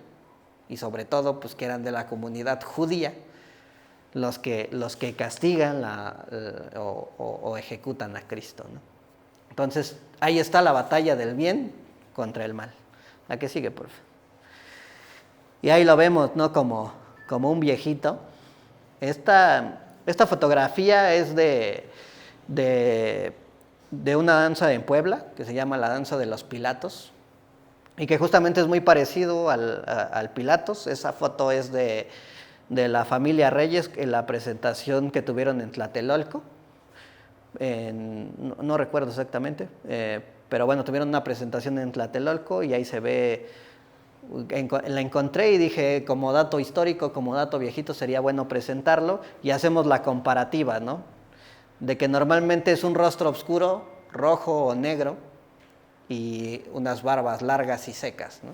y sobre todo pues que eran de la comunidad judía los que castigan o ejecutan a Cristo, ¿no? Entonces ahí está la batalla del bien contra el mal. La que sigue, por favor. Y ahí lo vemos, ¿no? Como un viejito. Esta Esta fotografía es de una danza en Puebla que se llama la danza de los Pilatos y que justamente es muy parecido al Pilatos. Esa foto es de la familia Reyes en la presentación que tuvieron en Tlatelolco. No recuerdo exactamente, pero bueno, tuvieron una presentación en Tlatelolco y ahí se ve, la encontré y dije, como dato histórico, como dato viejito, sería bueno presentarlo y hacemos la comparativa, ¿no? De que normalmente es un rostro oscuro, rojo o negro y unas barbas largas y secas, ¿no?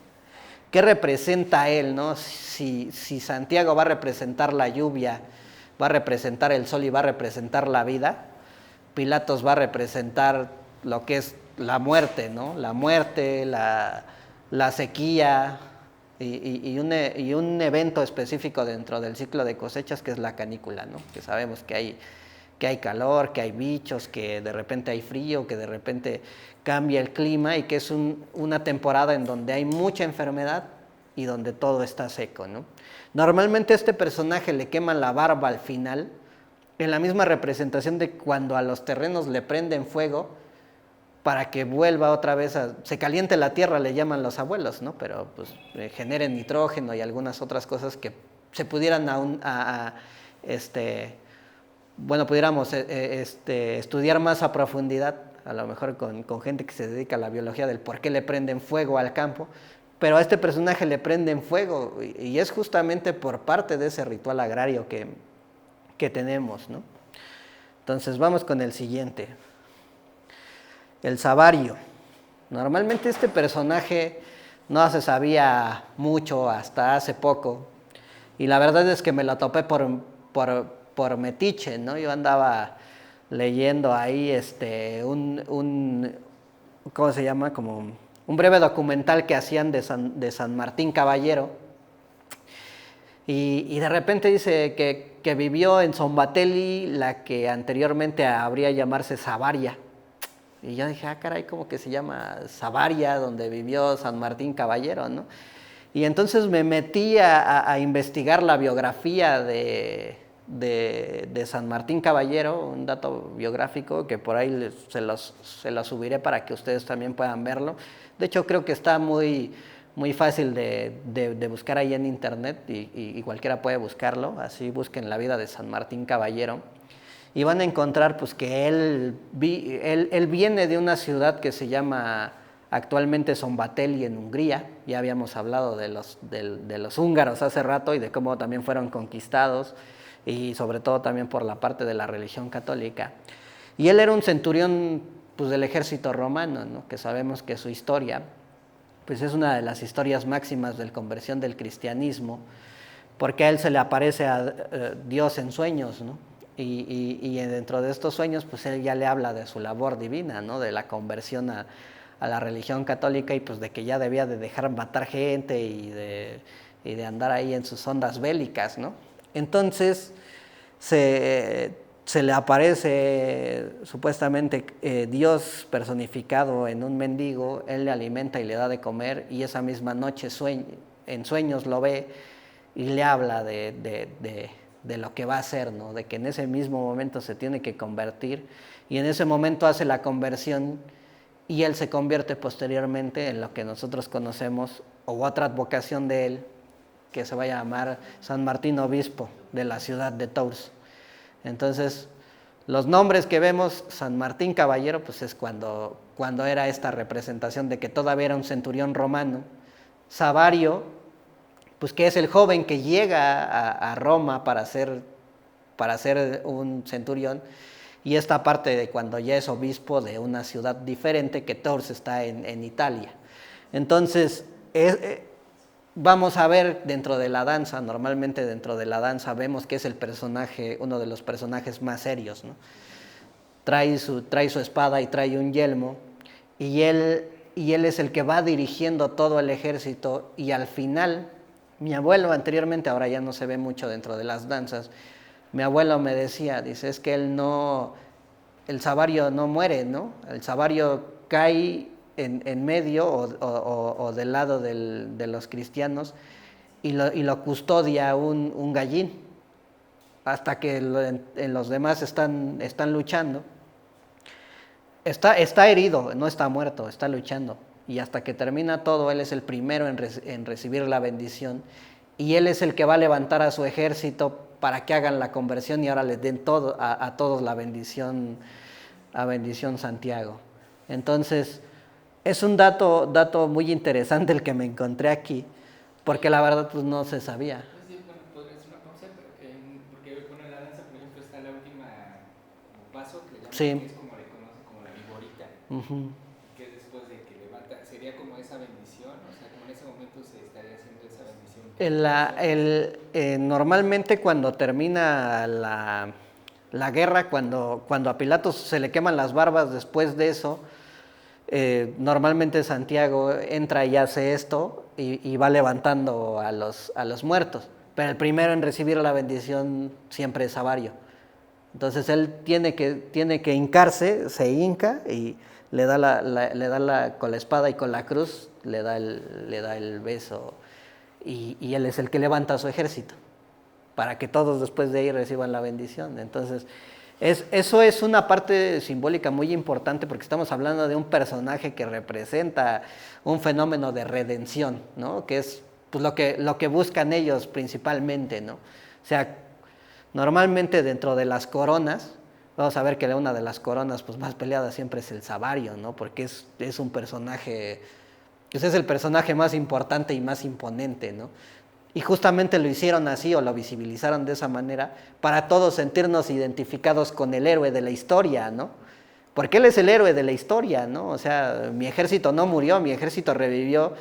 ¿Qué representa él, no? Si Santiago va a representar la lluvia, va a representar el sol y va a representar la vida, Pilatos va a representar lo que es la muerte, ¿no? La muerte, la sequía y un evento específico dentro del ciclo de cosechas que es la canícula, ¿no? Que sabemos que hay calor, que hay bichos, que de repente hay frío, que de repente cambia el clima y que es una temporada en donde hay mucha enfermedad y donde todo está seco, ¿no? Normalmente a este personaje le queman la barba al final, en la misma representación de cuando a los terrenos le prenden fuego para que vuelva otra vez se caliente la tierra, le llaman los abuelos, ¿no? Pero pues generen nitrógeno y algunas otras cosas que se pudieran bueno, pudiéramos estudiar más a profundidad, a lo mejor con gente que se dedica a la biología del por qué le prenden fuego al campo, pero a este personaje le prenden fuego y es justamente por parte de ese ritual agrario que tenemos, ¿no? Entonces vamos con el siguiente. El Sabario. Normalmente este personaje no se sabía mucho hasta hace poco y la verdad es que me lo topé por metiche, ¿no? Yo andaba leyendo ahí ¿cómo se llama? Como un breve documental que hacían de San Martín Caballero. Y de repente dice que vivió en Zombatelli, la que anteriormente habría llamarse Savaria. Y yo dije, caray, ¿cómo que se llama Savaria, donde vivió San Martín Caballero, ¿no? Y entonces me metí a investigar la biografía de San Martín Caballero, un dato biográfico que por ahí se los subiré para que ustedes también puedan verlo. De hecho, creo que está muy fácil de buscar ahí en internet y cualquiera puede buscarlo. Así busquen la vida de San Martín Caballero y van a encontrar pues que él viene de una ciudad que se llama actualmente Zombatelli en Hungría. Ya habíamos hablado de los húngaros hace rato y de cómo también fueron conquistados y sobre todo también por la parte de la religión católica. Y él era un centurión pues del ejército romano, ¿no? Que sabemos que su historia pues es una de las historias máximas de la conversión del cristianismo, porque a él se le aparece a Dios en sueños, ¿no? Y dentro de estos sueños, pues él ya le habla de su labor divina, ¿no? De la conversión a la religión católica y pues de que ya debía de dejar matar gente y de andar ahí en sus ondas bélicas, ¿no? Entonces se le aparece supuestamente Dios personificado en un mendigo, él le alimenta y le da de comer y esa misma noche en sueños lo ve y le habla de lo que va a hacer, ¿no? De que en ese mismo momento se tiene que convertir y en ese momento hace la conversión y él se convierte posteriormente en lo que nosotros conocemos o otra advocación de él que se va a llamar San Martín Obispo de la ciudad de Tours. Entonces, los nombres que vemos, San Martín Caballero, pues es cuando era esta representación de que todavía era un centurión romano. Savario, pues que es el joven que llega a Roma para ser un centurión. Y esta parte de cuando ya es obispo de una ciudad diferente, que Tours está en Italia. Entonces, vamos a ver dentro de la danza, normalmente dentro de la danza vemos que es el personaje, uno de los personajes más serios, ¿no? Trae su espada y trae un yelmo y él es el que va dirigiendo todo el ejército y al final, mi abuelo anteriormente, ahora ya no se ve mucho dentro de las danzas, mi abuelo me decía, dice, es que el Savario no muere, ¿no? El Savario cae en medio o del lado de los cristianos y lo custodia un gallín. hasta que en los demás están luchando. Está herido, no está muerto, está luchando. Y hasta que termina todo, él es el primero en recibir la bendición. Y él es el que va a levantar a su ejército para que hagan la conversión y ahora les den a todos la bendición, a bendición Santiago. Entonces, es un dato muy interesante el que me encontré aquí, porque la verdad pues no se sabía. Sí, bueno, podría ser una pausa, porque bueno, en la danza, por ejemplo, está la última paso que llaman, Sí. que es como le conocen como la viborita, que después de que levanta, sería como esa bendición, o sea, como en ese momento se estaría haciendo esa bendición. Normalmente cuando termina la guerra, cuando a Pilatos se le queman las barbas después de eso, normalmente Santiago entra y hace esto y va levantando a los muertos. Pero el primero en recibir la bendición siempre es Savario. Entonces él tiene que hincarse, se hinca y le da con la espada y con la cruz, le da el beso y él es el que levanta a su ejército para que todos después de ahí reciban la bendición. Entonces, eso es una parte simbólica muy importante porque estamos hablando de un personaje que representa un fenómeno de redención, ¿no? Que es pues, lo que buscan ellos principalmente, ¿no? O sea, normalmente dentro de las coronas, vamos a ver que una de las coronas pues, más peleadas siempre es el Savario, ¿no? Porque es un personaje, pues es el personaje más importante y más imponente, ¿no? Y justamente lo hicieron así o lo visibilizaron de esa manera para todos sentirnos identificados con el héroe de la historia, ¿no? Porque él es el héroe de la historia, ¿no? O sea, mi ejército no murió, mi ejército revivió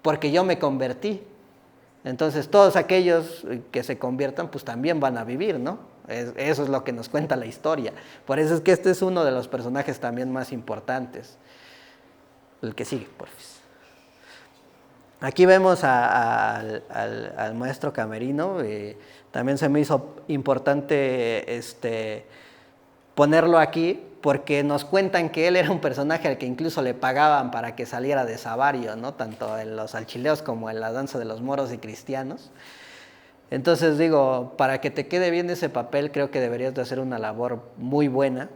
porque yo me convertí. Entonces todos aquellos que se conviertan pues también van a vivir, ¿no? Eso es lo que nos cuenta la historia. Por eso es que este es uno de los personajes también más importantes. El que sigue, porfis. Aquí vemos al maestro Camerino. También se me hizo importante ponerlo aquí porque nos cuentan que él era un personaje al que incluso le pagaban para que saliera de Savario, ¿no? Tanto en los alchileos como en la danza de los moros y cristianos. Entonces digo, para que te quede bien ese papel, creo que deberías de hacer una labor muy buena.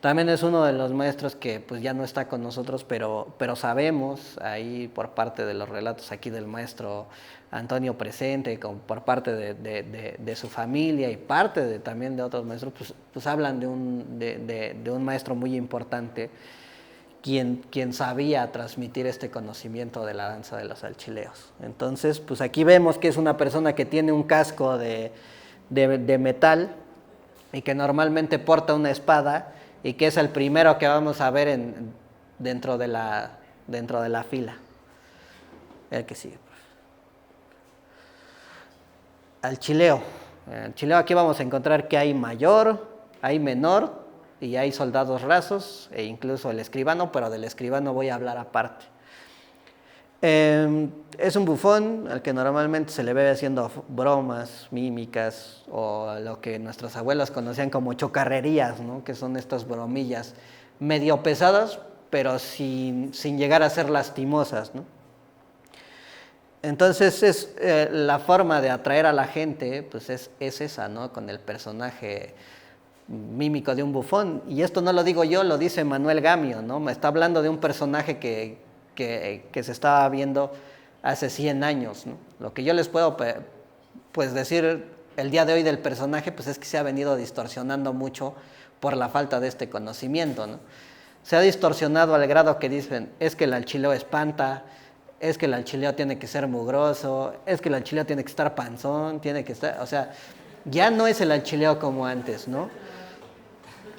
También es uno de los maestros que pues ya no está con nosotros, pero sabemos ahí por parte de los relatos aquí del maestro Antonio Presente, por parte de su familia y parte también de otros maestros, pues hablan de un maestro muy importante quien sabía transmitir este conocimiento de la danza de los alchileos. Entonces, pues aquí vemos que es una persona que tiene un casco de metal y que normalmente porta una espada y que es el primero que vamos a ver dentro de la fila. El que sigue. Alchileo. Alchileo, aquí vamos a encontrar que hay mayor, hay menor y hay soldados rasos e incluso el escribano, pero del escribano voy a hablar aparte. Es un bufón al que normalmente se le ve haciendo bromas, mímicas o lo que nuestros abuelos conocían como chocarrerías, ¿no? Que son estas bromillas medio pesadas, pero sin llegar a ser lastimosas, ¿no? Entonces es la forma de atraer a la gente, pues es esa, ¿no? Con el personaje mímico de un bufón. Y esto no lo digo yo, lo dice Manuel Gamio, ¿no? Me está hablando de un personaje que se estaba viendo hace 100 años, ¿no? Lo que yo les puedo pues decir el día de hoy del personaje pues es que se ha venido distorsionando mucho por la falta de este conocimiento, ¿no? Se ha distorsionado al grado que dicen es que el alchileo espanta, es que el alchileo tiene que ser mugroso, es que el alchileo tiene que estar panzón, tiene que estar, o sea, ya no es el alchileo como antes, ¿no?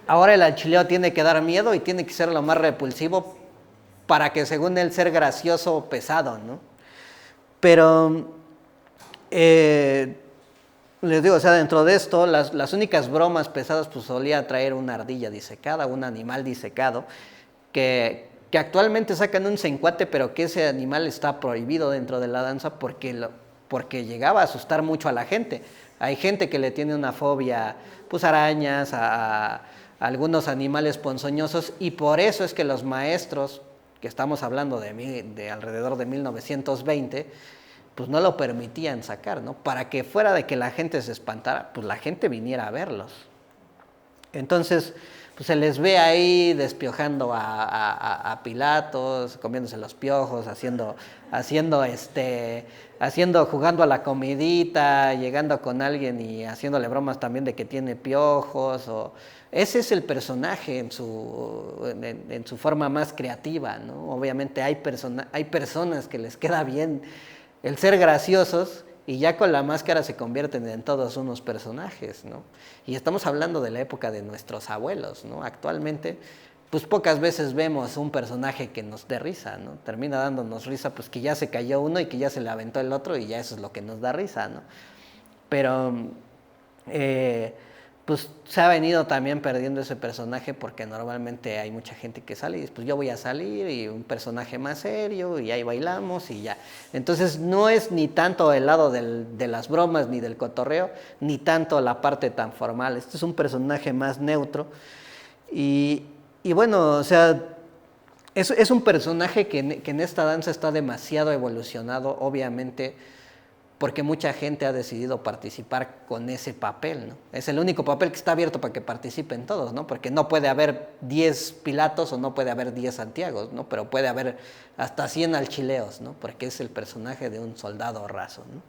Ahora el alchileo tiene que dar miedo y tiene que ser lo más repulsivo para que según él ser gracioso o pesado, ¿no? Pero, les digo, o sea, dentro de esto, las únicas bromas pesadas, pues solía traer una ardilla disecada, un animal disecado, que actualmente sacan un cencuate, pero que ese animal está prohibido dentro de la danza porque llegaba a asustar mucho a la gente. Hay gente que le tiene una fobia, pues arañas, a algunos animales ponzoñosos, y por eso es que los maestros, que estamos hablando de alrededor de 1920, pues no lo permitían sacar, ¿no? Para que fuera de que la gente se espantara, pues la gente viniera a verlos. Entonces, pues se les ve ahí despiojando a Pilatos, comiéndose los piojos, jugando a la comidita, llegando con alguien y haciéndole bromas también de que tiene piojos. Ese es el personaje en su forma más creativa, ¿no? Obviamente hay personas que les queda bien el ser graciosos y ya con la máscara se convierten en todos unos personajes, ¿no? Y estamos hablando de la época de nuestros abuelos, ¿no? Actualmente, pues pocas veces vemos un personaje que nos dé risa, ¿no? Termina dándonos risa, pues que ya se cayó uno y que ya se le aventó el otro y ya eso es lo que nos da risa, ¿no? Pero, pues se ha venido también perdiendo ese personaje porque normalmente hay mucha gente que sale y dice, pues yo voy a salir y un personaje más serio y ahí bailamos y ya. Entonces no es ni tanto el lado de las bromas ni del cotorreo, ni tanto la parte tan formal. Este es un personaje más neutro y bueno, o sea, es un personaje que en esta danza está demasiado evolucionado, obviamente, porque mucha gente ha decidido participar con ese papel, ¿no? Es el único papel que está abierto para que participen todos, ¿no? Porque no puede haber 10 Pilatos o no puede haber 10 Santiagos, ¿no? Pero puede haber hasta 100 Alchileos, ¿no? Porque es el personaje de un soldado raso, ¿no?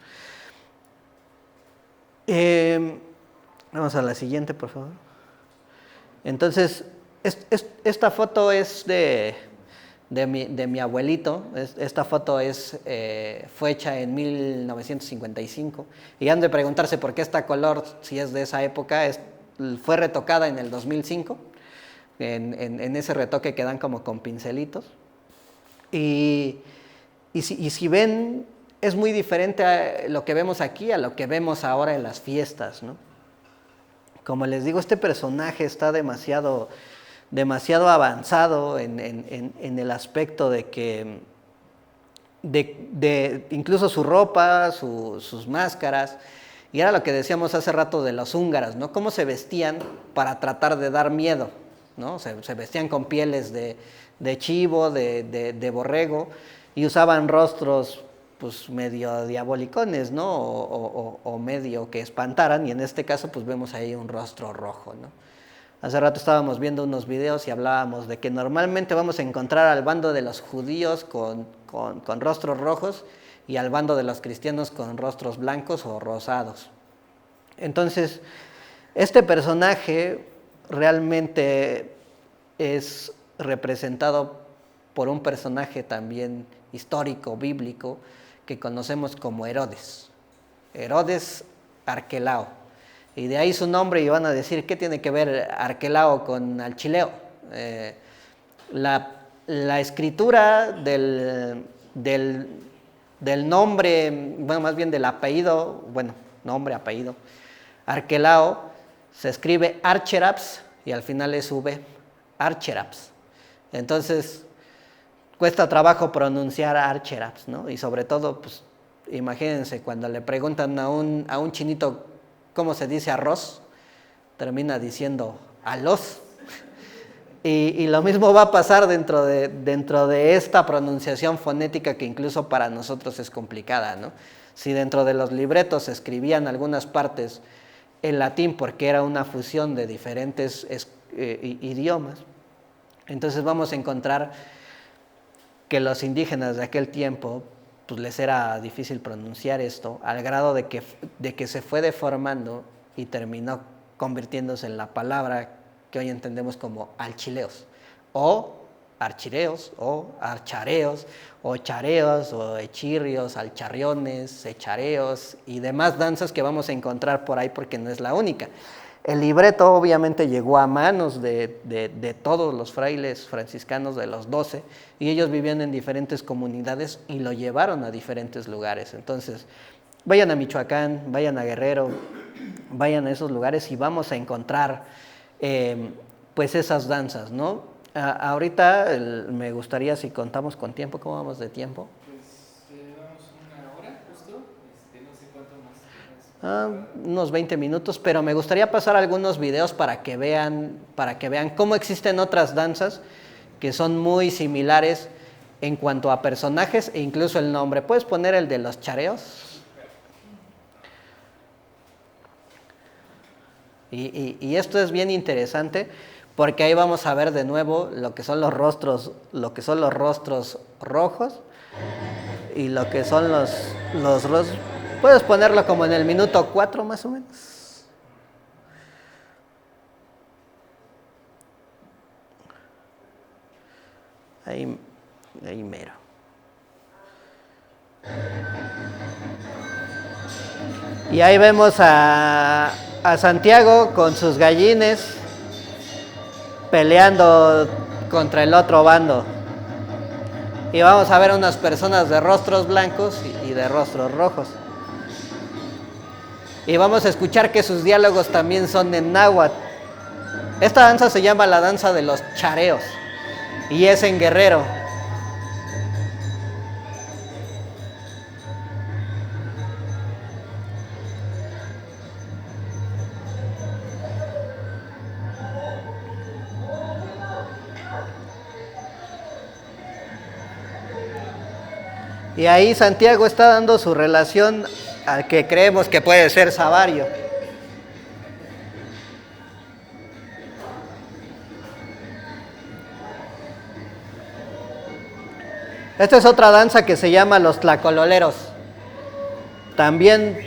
Vamos a la siguiente, por favor. Entonces, esta foto es de mi abuelito. Esta foto fue hecha en 1955 y han de preguntarse por qué está color, si es de esa época. Fue retocada en el 2005, en ese retoque que dan como con pincelitos y si ven, es muy diferente a lo que vemos aquí a lo que vemos ahora en las fiestas, ¿no? Como les digo, este personaje está demasiado avanzado en el aspecto de que incluso su ropa, sus máscaras, y era lo que decíamos hace rato de los húngaros, ¿no? Cómo se vestían para tratar de dar miedo, ¿no? Se vestían con pieles de chivo, de borrego, y usaban rostros pues medio diabolicones, ¿no? O medio que espantaran, y en este caso pues vemos ahí un rostro rojo, ¿no? Hace rato estábamos viendo unos videos y hablábamos de que normalmente vamos a encontrar al bando de los judíos con rostros rojos y al bando de los cristianos con rostros blancos o rosados. Entonces, este personaje realmente es representado por un personaje también histórico, bíblico, que conocemos como Herodes Arquelao. Y de ahí su nombre, y van a decir, ¿qué tiene que ver Arquelao con Alchileo? La escritura del nombre, bueno, más bien del apellido, apellido, Arquelao, se escribe Archeraps y al final es V, Archeraps. Entonces, cuesta trabajo pronunciar Archeraps, ¿no? Y sobre todo, pues, imagínense, cuando le preguntan a un chinito cómo se dice arroz, termina diciendo alos. Y lo mismo va a pasar dentro de esta pronunciación fonética que incluso para nosotros es complicada, ¿no? Si dentro de los libretos se escribían algunas partes en latín porque era una fusión de diferentes idiomas, entonces vamos a encontrar que los indígenas de aquel tiempo pues les era difícil pronunciar esto, al grado de que se fue deformando y terminó convirtiéndose en la palabra que hoy entendemos como alchileos, o archireos, o archareos, o chareos, o echirrios, alcharriones, echareos y demás danzas que vamos a encontrar por ahí porque no es la única. El libreto obviamente llegó a manos de todos los frailes franciscanos de los 12 y ellos vivían en diferentes comunidades y lo llevaron a diferentes lugares. Entonces, vayan a Michoacán, vayan a Guerrero, vayan a esos lugares y vamos a encontrar pues esas danzas, ¿no? Ahorita me gustaría, si contamos con tiempo, ¿cómo vamos de tiempo? Unos 20 minutos, pero me gustaría pasar algunos videos para que vean cómo existen otras danzas que son muy similares en cuanto a personajes e incluso el nombre. ¿Puedes poner el de los chareos? Y esto es bien interesante porque ahí vamos a ver de nuevo lo que son los rostros rojos y lo que son los rostros. Puedes ponerlo como en el minuto 4 más o menos. Ahí mero. Y ahí vemos a Santiago con sus gallines peleando contra el otro bando. Y vamos a ver unas personas de rostros blancos y de rostros rojos. Y vamos a escuchar que sus diálogos también son en náhuatl. Esta danza se llama la danza de los chareos y es en Guerrero. Y ahí Santiago está dando su relación al que creemos que puede ser Savario. Esta es otra danza que se llama los tlacololeros. También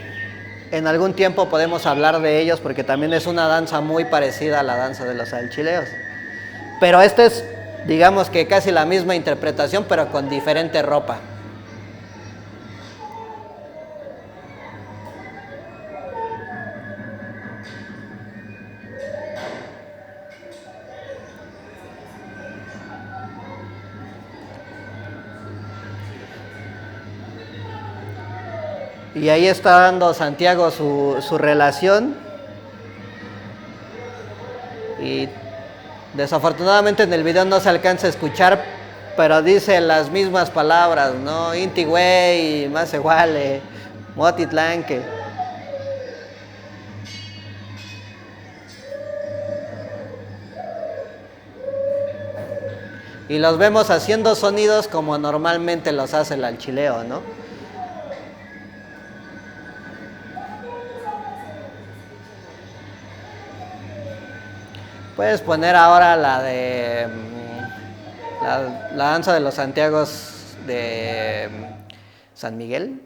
en algún tiempo podemos hablar de ellos porque también es una danza muy parecida a la danza de los alchileos. Pero esta es, digamos que casi la misma interpretación, pero con diferente ropa. Y ahí está dando Santiago su relación. Y desafortunadamente en el video no se alcanza a escuchar, pero dice las mismas palabras, ¿no? Inti güey, más iguale, motitlanque. Y los vemos haciendo sonidos como normalmente los hace el alchileo, ¿no? Puedes poner ahora la de la danza de los Santiagos de San Miguel,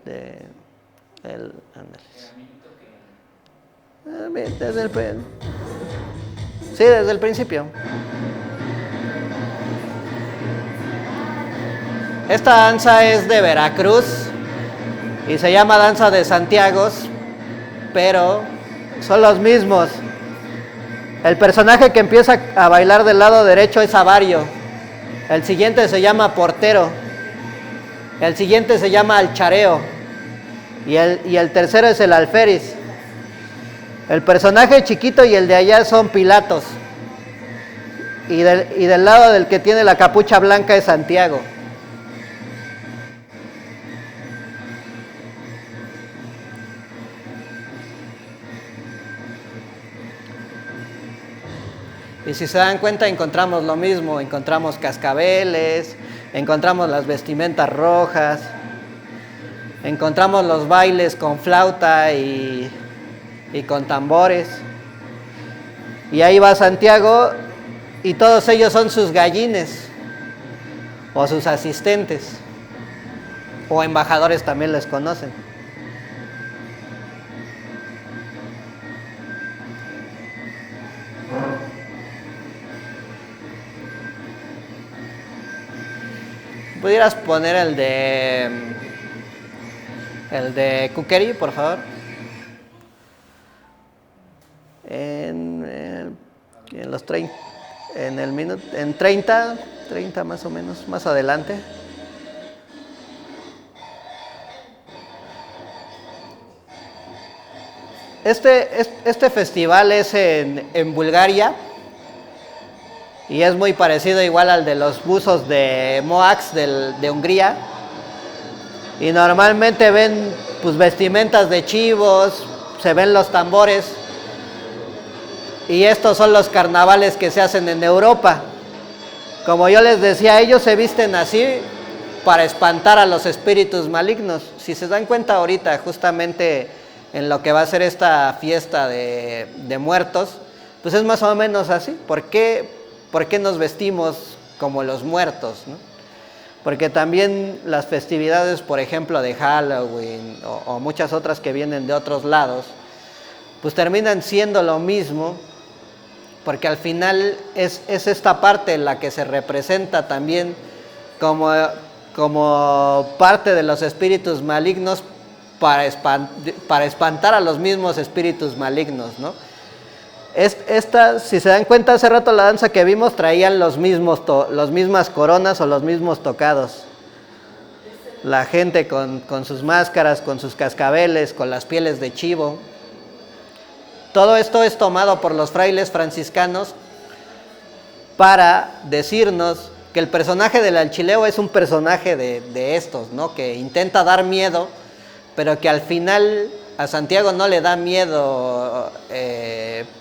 desde el principio. Esta danza es de Veracruz y se llama danza de Santiagos, pero son los mismos. El personaje que empieza a bailar del lado derecho es Savario. El siguiente se llama Portero. El siguiente se llama Alchareo. Y el tercero es el Alférez. El personaje chiquito y el de allá son Pilatos. Y del lado del que tiene la capucha blanca es Santiago. Y si se dan cuenta encontramos lo mismo, encontramos cascabeles, encontramos las vestimentas rojas, encontramos los bailes con flauta y con tambores. Y ahí va Santiago y todos ellos son sus gallines o sus asistentes o embajadores también les conocen. ¿Pudieras poner el de Kukeri, por favor? En los 30, en 30 más o menos, más adelante. Este festival es en Bulgaria. Y es muy parecido igual al de los buzos de Moax de Hungría. Y normalmente ven pues vestimentas de chivos, se ven los tambores. Y estos son los carnavales que se hacen en Europa. Como yo les decía, ellos se visten así para espantar a los espíritus malignos. Si se dan cuenta ahorita, justamente en lo que va a ser esta fiesta de muertos, pues es más o menos así. ¿Por qué nos vestimos como los muertos, ¿no? Porque también las festividades, por ejemplo, de Halloween o muchas otras que vienen de otros lados, pues terminan siendo lo mismo, porque al final es esta parte en la que se representa también como parte de los espíritus malignos para espantar a los mismos espíritus malignos, ¿no? Si se dan cuenta, hace rato la danza que vimos traían las mismas coronas o los mismos tocados. La gente con sus máscaras, con sus cascabeles, con las pieles de chivo. Todo esto es tomado por los frailes franciscanos para decirnos que el personaje del alchileo es un personaje de estos, ¿no? Que intenta dar miedo, pero que al final a Santiago no le da miedo,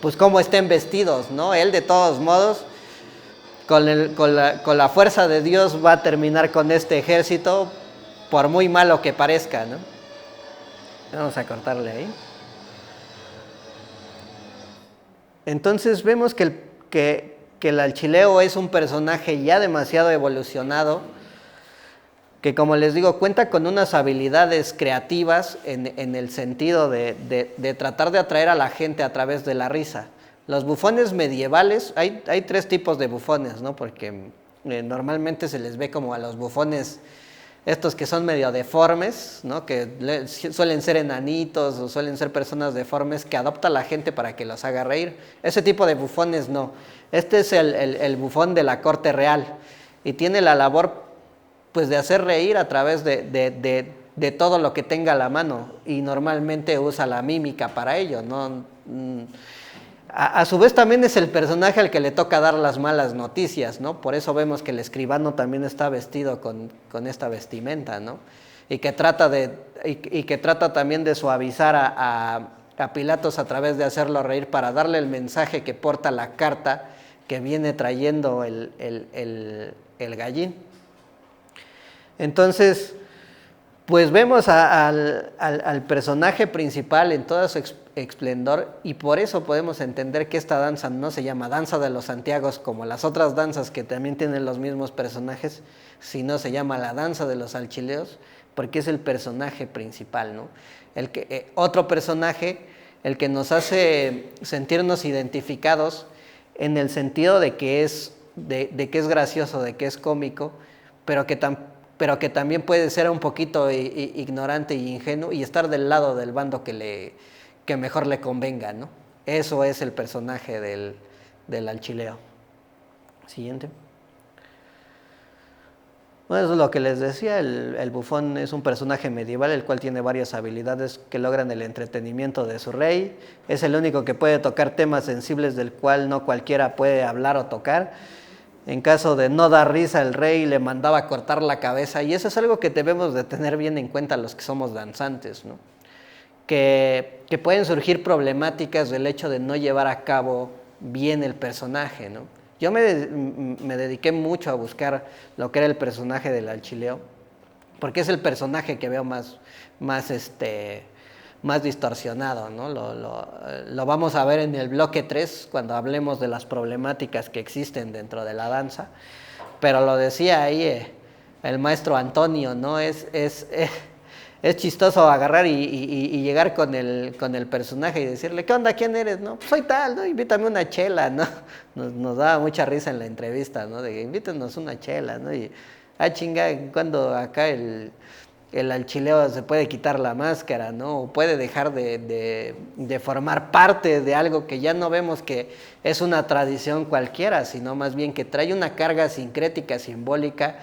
pues cómo estén vestidos, ¿no? Él de todos modos, con la fuerza de Dios va a terminar con este ejército, por muy malo que parezca, ¿no? Vamos a cortarle ahí. Entonces vemos que el alchileo es un personaje ya demasiado evolucionado, que como les digo, cuenta con unas habilidades creativas en el sentido de tratar de atraer a la gente a través de la risa. Los bufones medievales, hay 3 tipos de bufones, ¿no? Porque normalmente se les ve como a los bufones estos que son medio deformes, ¿no? Que suelen ser enanitos o suelen ser personas deformes que adopta la gente para que los haga reír. Ese tipo de bufones no. Este es el bufón de la corte real y tiene la labor pues de hacer reír a través de todo lo que tenga a la mano, y normalmente usa la mímica para ello, ¿no? A su vez también es el personaje al que le toca dar las malas noticias, ¿no? Por eso vemos que el escribano también está vestido con esta vestimenta, ¿no? Y que trata también de suavizar a Pilatos a través de hacerlo reír para darle el mensaje que porta la carta que viene trayendo el gallín. Entonces, pues vemos al personaje principal en todo su esplendor, y por eso podemos entender que esta danza no se llama danza de los Santiagos como las otras danzas que también tienen los mismos personajes, sino se llama la danza de los alchileos, porque es el personaje principal, ¿no? Otro personaje, el que nos hace sentirnos identificados en el sentido de que es gracioso, de que es cómico, pero que también puede ser un poquito ignorante y ingenuo y estar del lado del bando que mejor le convenga, ¿no? Eso es el personaje del alchileo. Siguiente. Bueno, eso es lo que les decía, el bufón es un personaje medieval el cual tiene varias habilidades que logran el entretenimiento de su rey. Es el único que puede tocar temas sensibles del cual no cualquiera puede hablar o tocar. En caso de no dar risa, el rey le mandaba cortar la cabeza, y eso es algo que debemos de tener bien en cuenta los que somos danzantes, ¿no? Que pueden surgir problemáticas del hecho de no llevar a cabo bien el personaje, ¿no? Yo me dediqué mucho a buscar lo que era el personaje del alchileo, porque es el personaje que veo más distorsionado, ¿no? Lo vamos a ver en el bloque 3 cuando hablemos de las problemáticas que existen dentro de la danza, pero lo decía ahí el maestro Antonio, ¿no? Es chistoso agarrar y llegar con el personaje y decirle, ¿qué onda? ¿Quién eres? No, pues soy tal, ¿no? Invítame una chela, ¿no? Nos daba mucha risa en la entrevista, ¿no? De invítenos una chela, ¿no? Y chinga, cuando acá el alchileo se puede quitar la máscara, ¿no? O puede dejar de formar parte de algo que ya no vemos que es una tradición cualquiera, sino más bien que trae una carga sincrética, simbólica,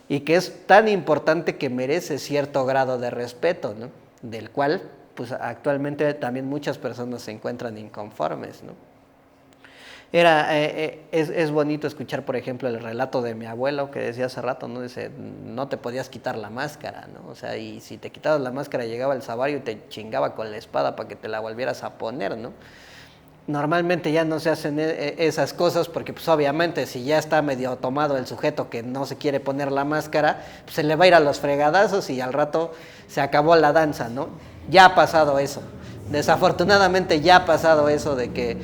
y que es tan importante que merece cierto grado de respeto, ¿no? Del cual, pues actualmente también muchas personas se encuentran inconformes, ¿no? Es bonito escuchar, por ejemplo, el relato de mi abuelo que decía hace rato, ¿no? Dice, no te podías quitar la máscara, ¿no? O sea, y si te quitabas la máscara llegaba el sabario y te chingaba con la espada para que te la volvieras a poner, ¿no? Normalmente ya no se hacen esas cosas porque pues obviamente si ya está medio tomado el sujeto que no se quiere poner la máscara, pues se le va a ir a los fregadazos y al rato se acabó la danza, ¿no? Ya ha pasado eso. Desafortunadamente ya ha pasado eso de que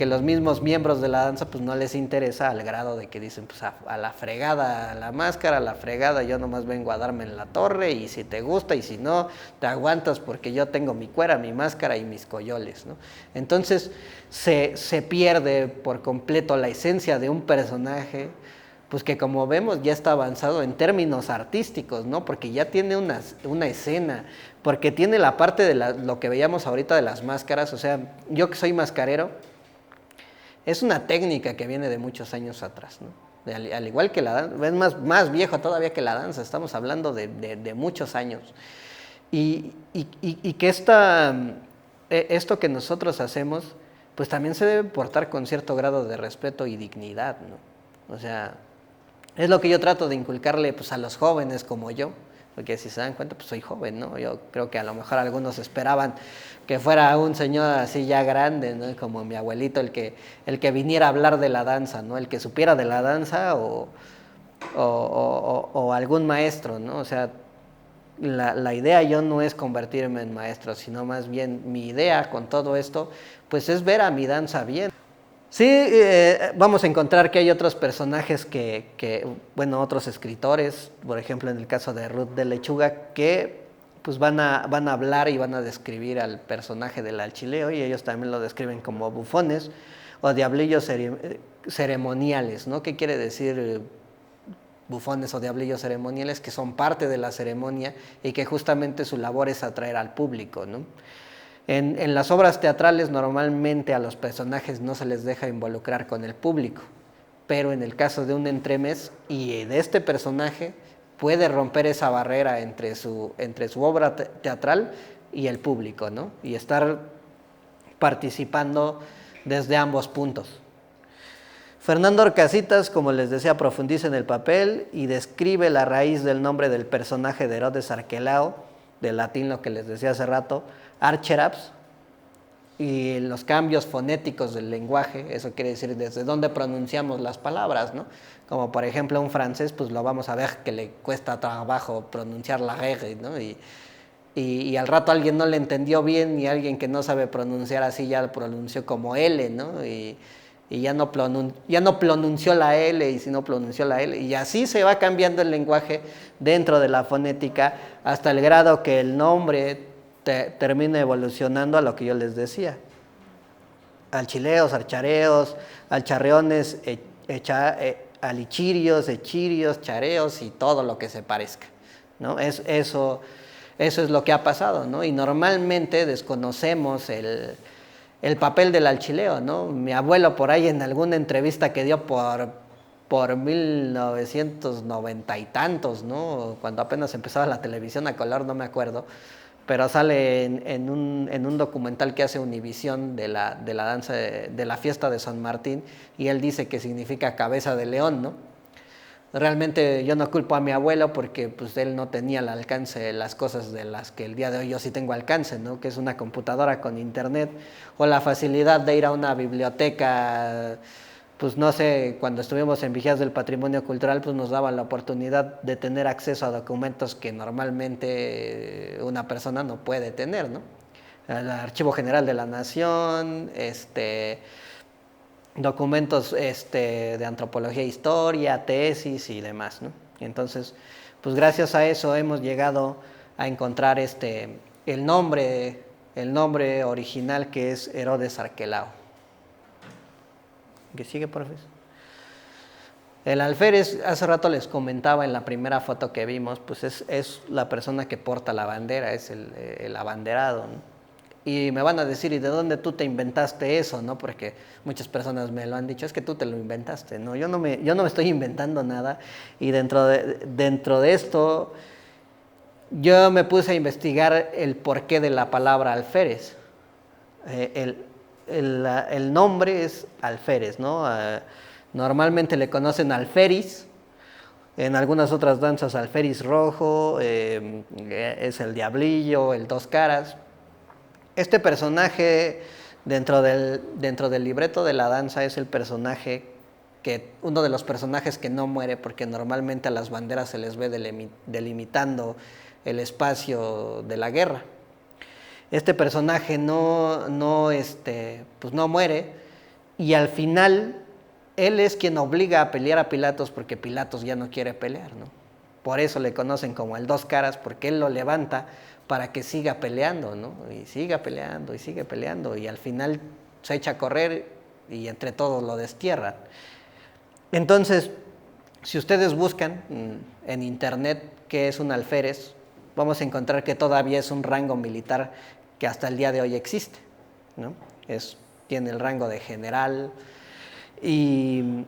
los mismos miembros de la danza pues no les interesa al grado de que dicen pues a la fregada a la máscara, a la fregada yo nomás vengo a darme en la torre y si te gusta y si no te aguantas porque yo tengo mi cuera, mi máscara y mis coyoles, ¿no? Entonces se pierde por completo la esencia de un personaje pues que como vemos ya está avanzado en términos artísticos, ¿no? Porque ya tiene una escena, porque tiene la parte de lo que veíamos ahorita de las máscaras, o sea, yo que soy mascarero, es una técnica que viene de muchos años atrás, ¿no? Al igual que la danza, es más viejo todavía que la danza, estamos hablando de muchos años. Y que esto que nosotros hacemos, pues también se debe portar con cierto grado de respeto y dignidad, ¿no? O sea, es lo que yo trato de inculcarle pues, a los jóvenes como yo, porque si se dan cuenta, pues soy joven, ¿no? Yo creo que a lo mejor algunos esperaban que fuera un señor así ya grande, ¿no? Como mi abuelito, el que viniera a hablar de la danza, ¿no? El que supiera de la danza o algún maestro, ¿no? O sea, la idea yo no es convertirme en maestro, sino más bien mi idea con todo esto, pues es ver a mi danza bien. Sí, vamos a encontrar que hay otros personajes bueno, otros escritores, por ejemplo en el caso de Ruth de Lechuga, que pues van a hablar y van a describir al personaje del alchileo y ellos también lo describen como bufones o diablillos ceremoniales, ¿no? ¿Qué quiere decir bufones o diablillos ceremoniales? Que son parte de la ceremonia y que justamente su labor es atraer al público, ¿no? En las obras teatrales normalmente a los personajes no se les deja involucrar con el público, pero en el caso de un entremés y de este personaje puede romper esa barrera entre su obra teatral y el público, ¿no? Y estar participando desde ambos puntos. Fernando Orcasitas, como les decía, profundiza en el papel y describe la raíz del nombre del personaje de Herodes Arquelao, del latín lo que les decía hace rato, Archeraps, y los cambios fonéticos del lenguaje, eso quiere decir desde dónde pronunciamos las palabras, ¿no? Como por ejemplo un francés, pues lo vamos a ver que le cuesta trabajo pronunciar la R, ¿no? Y al rato alguien no le entendió bien y alguien que no sabe pronunciar así ya lo pronunció como L, ¿no? Y ya no pronunció la L y si no pronunció la L. Y así se va cambiando el lenguaje dentro de la fonética hasta el grado que el nombre termina evolucionando a lo que yo les decía. Alchileos, archareos, alcharreones, alichirios, echirios, chareos y todo lo que se parezca, ¿no? Eso es lo que ha pasado, ¿no? Y normalmente desconocemos el papel del alchileo, ¿no? Mi abuelo por ahí en alguna entrevista que dio por 1990 y tantos, ¿no? Cuando apenas empezaba la televisión a color, no me acuerdo, pero sale en un documental que hace Univisión de la danza de la fiesta de San Martín y él dice que significa cabeza de león, ¿no? Realmente yo no culpo a mi abuelo porque pues él no tenía el alcance de las cosas de las que el día de hoy yo sí tengo alcance, ¿no? Que es una computadora con internet o la facilidad de ir a una biblioteca. Pues no sé, cuando estuvimos en Vigías del Patrimonio Cultural, pues nos daban la oportunidad de tener acceso a documentos que normalmente una persona no puede tener, ¿no? El Archivo General de la Nación, documentos de antropología e historia, tesis y demás, ¿no? Entonces, pues gracias a eso hemos llegado a encontrar el nombre original que es Herodes Arquelao. ¿Qué sigue, profesor? El alférez, hace rato les comentaba en la primera foto que vimos, pues es la persona que porta la bandera, es el abanderado, ¿no? Y me van a decir, ¿y de dónde tú te inventaste eso, no? Porque muchas personas me lo han dicho, es que tú te lo inventaste, ¿no? Yo no me estoy inventando nada y dentro de esto yo me puse a investigar el porqué de la palabra alférez. El nombre es alférez, ¿no? Normalmente le conocen alféris, en algunas otras danzas alféris rojo, es el diablillo, el dos caras. Este personaje Dentro del libreto de la danza es el personaje uno de los personajes que no muere, porque normalmente a las banderas se les ve delimitando el espacio de la guerra. Este personaje pues no muere, y al final él es quien obliga a pelear a Pilatos, porque Pilatos ya no quiere pelear, ¿no? Por eso le conocen como el Dos Caras, porque él lo levanta para que siga peleando, ¿no? Y siga peleando, y sigue peleando, y al final se echa a correr y entre todos lo destierran. Entonces, si ustedes buscan en internet qué es un alférez, vamos a encontrar que todavía es un rango militar que hasta el día de hoy existe, ¿no? Tiene el rango de general, y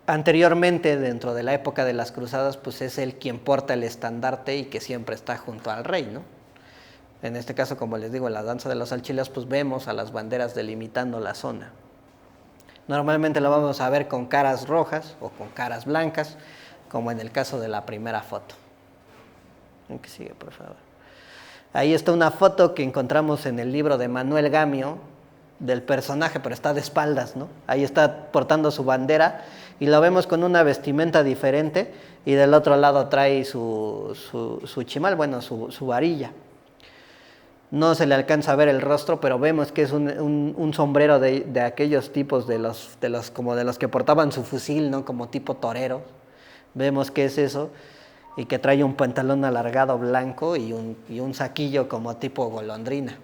anteriormente, dentro de la época de las cruzadas, pues es él quien porta el estandarte y que siempre está junto al rey, ¿no? En este caso, como les digo, en la danza de los alchileos, pues vemos a las banderas delimitando la zona. Normalmente lo vamos a ver con caras rojas o con caras blancas, como en el caso de la primera foto. ¿Qué sigue, por favor? Ahí está una foto que encontramos en el libro de Manuel Gamio del personaje, pero está de espaldas, ¿no? Ahí está portando su bandera y lo vemos con una vestimenta diferente, y del otro lado trae su chimal, bueno, su varilla. No se le alcanza a ver el rostro, pero vemos que es un sombrero de aquellos tipos como de los que portaban su fusil, ¿no? Como tipo torero. Vemos que es eso, y que trae un pantalón alargado blanco y un saquillo como tipo golondrina.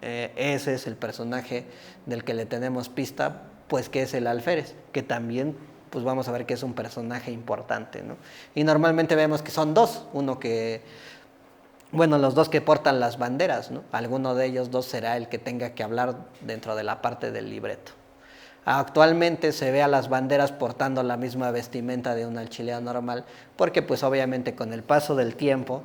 Ese es el personaje del que le tenemos pista, pues que es el alférez, que también pues vamos a ver que es un personaje importante, ¿no? Y normalmente vemos que son dos, los dos que portan las banderas, ¿no? Alguno de ellos dos será el que tenga que hablar dentro de la parte del libreto. Actualmente se ve a las banderas portando la misma vestimenta de un alchileo normal, porque pues obviamente con el paso del tiempo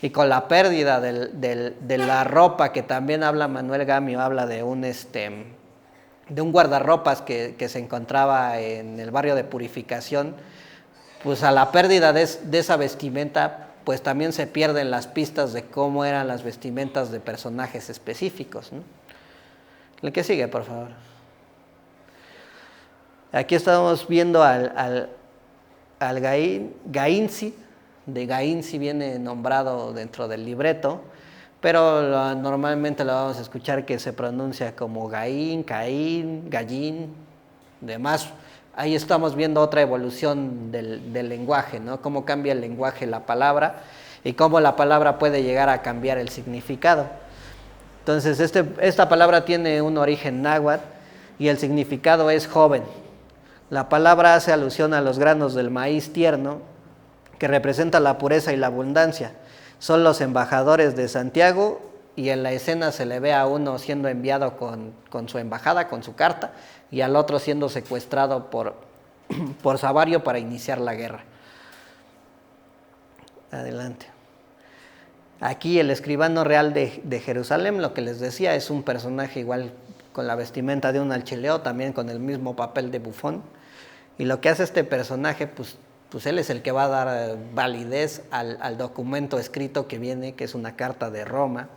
y con la pérdida de la ropa, que también habla Manuel Gamio, habla de un guardarropas que se encontraba en el barrio de Purificación, pues a la pérdida de esa vestimenta, pues también se pierden las pistas de cómo eran las vestimentas de personajes específicos, ¿no? El que sigue, por favor. Aquí estamos viendo al Gainzi. De Gainzi viene nombrado dentro del libreto, pero normalmente lo vamos a escuchar que se pronuncia como Gaín, Caín, Gallín, demás. Ahí estamos viendo otra evolución del lenguaje, ¿no? Cómo cambia el lenguaje la palabra y cómo la palabra puede llegar a cambiar el significado. Entonces, esta palabra tiene un origen náhuatl y el significado es joven. La palabra hace alusión a los granos del maíz tierno, que representa la pureza y la abundancia. Son los embajadores de Santiago, y en la escena se le ve a uno siendo enviado con su embajada, con su carta, y al otro siendo secuestrado por Savario para iniciar la guerra. Adelante. Aquí el escribano real de Jerusalén, lo que les decía, es un personaje igual con la vestimenta de un alchileo, también con el mismo papel de bufón. Y lo que hace este personaje, pues él es el que va a dar validez al documento escrito que viene, que es una carta de Roma.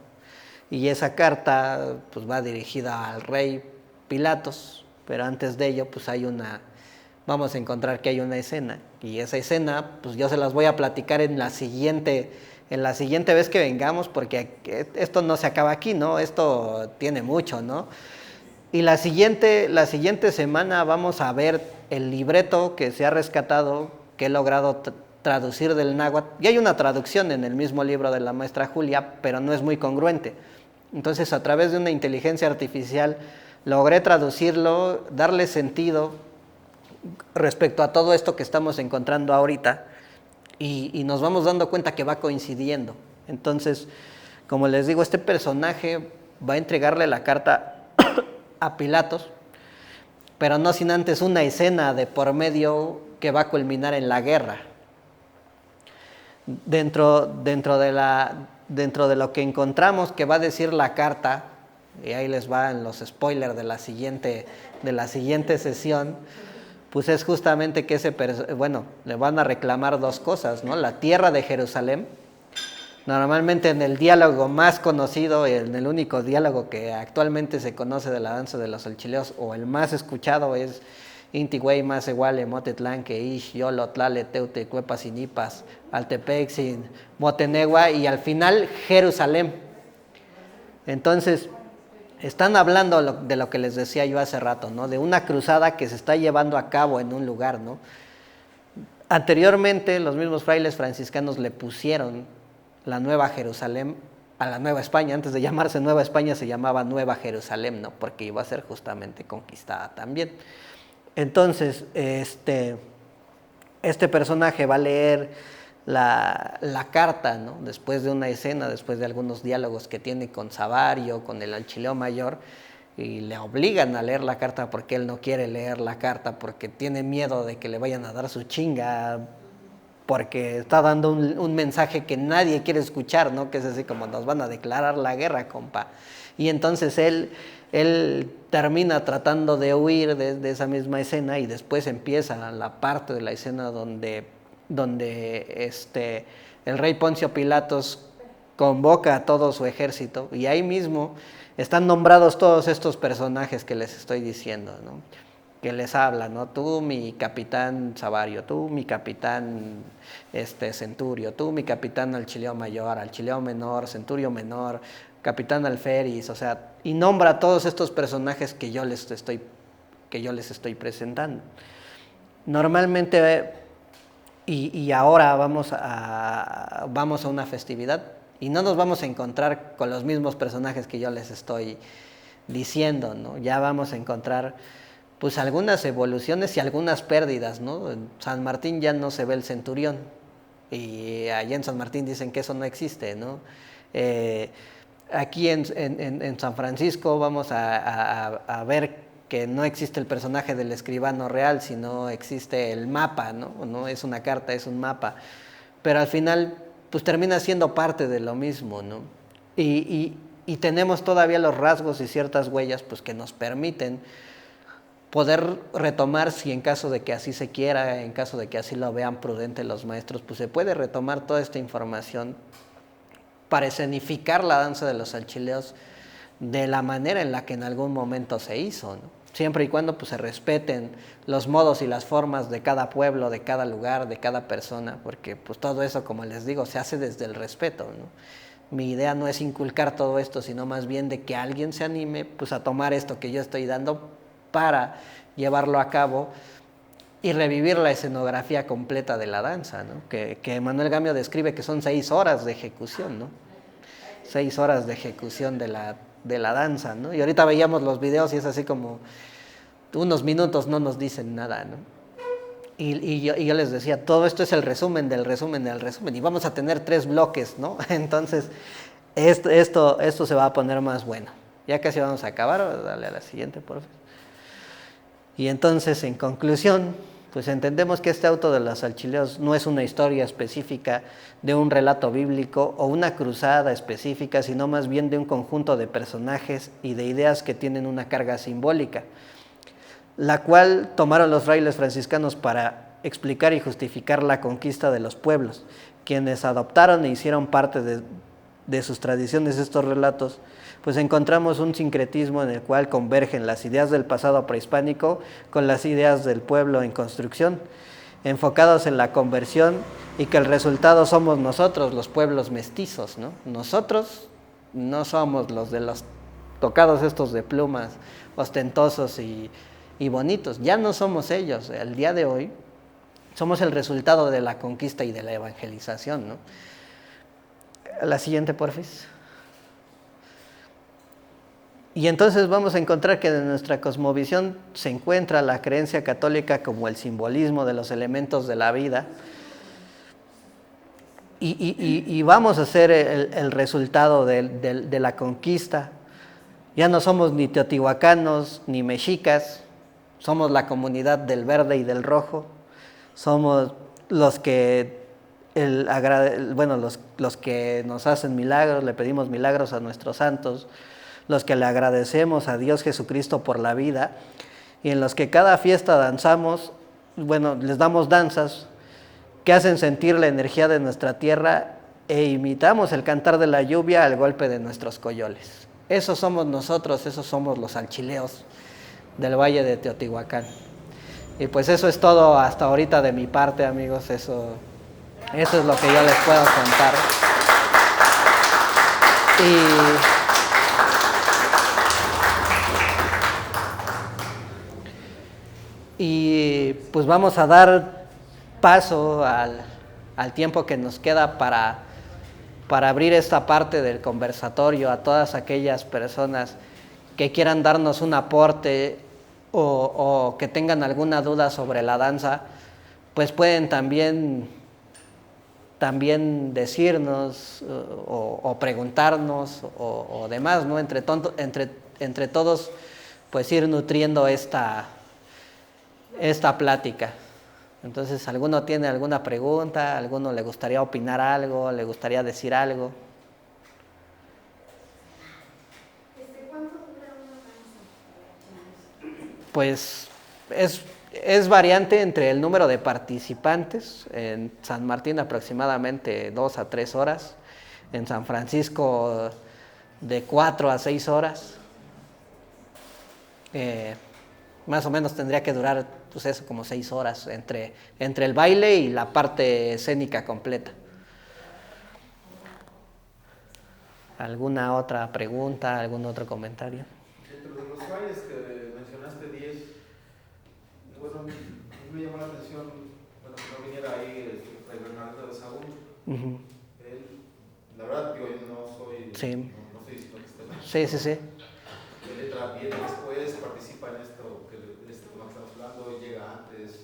Y esa carta pues va dirigida al rey Pilatos, pero antes de ello pues vamos a encontrar que hay una escena, y esa escena pues yo se las voy a platicar en la siguiente vez que vengamos, porque esto no se acaba aquí, ¿no? Esto tiene mucho, ¿no? Y la siguiente semana vamos a ver el libreto que se ha rescatado, que he logrado traducir del náhuatl. Y hay una traducción en el mismo libro de la maestra Julia, pero no es muy congruente. Entonces, a través de una inteligencia artificial, logré traducirlo, darle sentido respecto a todo esto que estamos encontrando ahorita, y nos vamos dando cuenta que va coincidiendo. Entonces, como les digo, este personaje va a entregarle la carta a Pilatos, pero no sin antes una escena de por medio que va a culminar en la guerra. Dentro de lo que encontramos que va a decir la carta, y ahí les van los spoilers de la siguiente sesión, pues es justamente que le van a reclamar dos cosas, ¿no? La tierra de Jerusalén Normalmente en el diálogo más conocido, en el único diálogo que actualmente se conoce de la danza de los alchileos, o el más escuchado, es Inti Güey más igual Motetlán que Ish, Yolo, Tlale, Teute, Cuepas y Nipas, Altepexin, Motenegua y al final Jerusalén. Entonces, están hablando de lo que les decía yo hace rato, ¿no? De una cruzada que se está llevando a cabo en un lugar, ¿no? Anteriormente, los mismos frailes franciscanos le pusieron la Nueva Jerusalén a la Nueva España. Antes de llamarse Nueva España se llamaba Nueva Jerusalén, ¿no? Porque iba a ser justamente conquistada también. Entonces, este personaje va a leer la carta, ¿no? Después de una escena, después de algunos diálogos que tiene con Savario, con el alchileo mayor, y le obligan a leer la carta porque él no quiere leer la carta, porque tiene miedo de que le vayan a dar su chinga, porque está dando un mensaje que nadie quiere escuchar, ¿no? Que es así como nos van a declarar la guerra, compa. Y entonces él termina tratando de huir de esa misma escena, y después empieza la parte de la escena donde el rey Poncio Pilatos convoca a todo su ejército, y ahí mismo están nombrados todos estos personajes que les estoy diciendo, ¿no? Que les habla, ¿no? Tú, mi capitán Savario, tú, mi capitán Centurio, tú, mi capitán Alchileo Mayor, Alchileo Menor, Centurio Menor, capitán Alferis, o sea, y nombra a todos estos personajes que yo les estoy presentando. Normalmente, y ahora vamos a una festividad, y no nos vamos a encontrar con los mismos personajes que yo les estoy diciendo, ¿no? Ya vamos a encontrar pues algunas evoluciones y algunas pérdidas, ¿no? En San Martín ya no se ve el centurión, y allá en San Martín dicen que eso no existe, ¿no? Aquí en San Francisco vamos a ver que no existe el personaje del escribano real, sino existe el mapa, ¿no? No es una carta, es un mapa, pero al final pues termina siendo parte de lo mismo, ¿no? Y tenemos todavía los rasgos y ciertas huellas pues que nos permiten poder retomar, si en caso de que así se quiera, en caso de que así lo vean prudente los maestros, pues se puede retomar toda esta información para escenificar la danza de los alchileos de la manera en la que en algún momento se hizo, ¿no? Siempre y cuando pues se respeten los modos y las formas de cada pueblo, de cada lugar, de cada persona, porque pues todo eso, como les digo, se hace desde el respeto, ¿no? Mi idea no es inculcar todo esto, sino más bien de que alguien se anime pues a tomar esto que yo estoy dando para llevarlo a cabo y revivir la escenografía completa de la danza, ¿no? Que Manuel Gamio describe que son 6 horas de ejecución, ¿no? 6 horas de ejecución de la danza, ¿no? Y ahorita veíamos los videos y es así como unos minutos no nos dicen nada, ¿no? Y yo les decía, todo esto es el resumen del resumen del resumen, y vamos a tener 3 bloques, ¿no? Entonces, esto se va a poner más bueno. Ya casi vamos a acabar, dale a la siguiente, por favor. Y entonces, en conclusión, pues entendemos que este auto de los alchileos no es una historia específica de un relato bíblico o una cruzada específica, sino más bien de un conjunto de personajes y de ideas que tienen una carga simbólica, la cual tomaron los frailes franciscanos para explicar y justificar la conquista de los pueblos, quienes adoptaron e hicieron parte de sus tradiciones estos relatos. Pues encontramos un sincretismo en el cual convergen las ideas del pasado prehispánico con las ideas del pueblo en construcción, enfocados en la conversión, y que el resultado somos nosotros, los pueblos mestizos, ¿no? Nosotros no somos los de los tocados estos de plumas, ostentosos y bonitos, ya no somos ellos. El día de hoy somos el resultado de la conquista y de la evangelización, ¿no? La siguiente, porfis. Y entonces vamos a encontrar que en nuestra cosmovisión se encuentra la creencia católica como el simbolismo de los elementos de la vida, y vamos a ser el resultado de la conquista. Ya no somos ni teotihuacanos ni mexicas, somos la comunidad del verde y del rojo, somos los que los que nos hacen milagros, le pedimos milagros a nuestros santos, los que le agradecemos a Dios Jesucristo por la vida, y en los que cada fiesta danzamos, les damos danzas que hacen sentir la energía de nuestra tierra e imitamos el cantar de la lluvia al golpe de nuestros coyoles. Esos somos nosotros, esos somos los alchileos del Valle de Teotihuacán. Y pues eso es todo hasta ahorita de mi parte, amigos. Eso es lo que yo les puedo contar. Y pues vamos a dar paso al tiempo que nos queda para abrir esta parte del conversatorio a todas aquellas personas que quieran darnos un aporte o que tengan alguna duda sobre la danza, pues pueden también decirnos o preguntarnos o demás, ¿no? Entre todos, pues ir nutriendo esta plática. Entonces, ¿alguno tiene alguna pregunta? ¿Alguno le gustaría opinar algo? ¿Le gustaría decir algo? ¿Cuánto dura una danza? Pues es variante entre el número de participantes. En San Martín aproximadamente 2 a 3 horas. En San Francisco de 4 a 6 horas. Más o menos tendría que durar, pues eso, como 6 horas entre el baile y la parte escénica completa. ¿Alguna otra pregunta? ¿Algún otro comentario? Dentro de los bailes que mencionaste 10, bueno, a mí me llamó la atención, bueno, que no viniera ahí Fray Bernardo de Sahagún. Uh-huh. Él, la verdad, yo no soy, sí. no estoy diciendo que esté mal. Sí. ¿Qué letra viene después? ¿Participa en esto que con lo que estamos hablando? ¿Llega antes?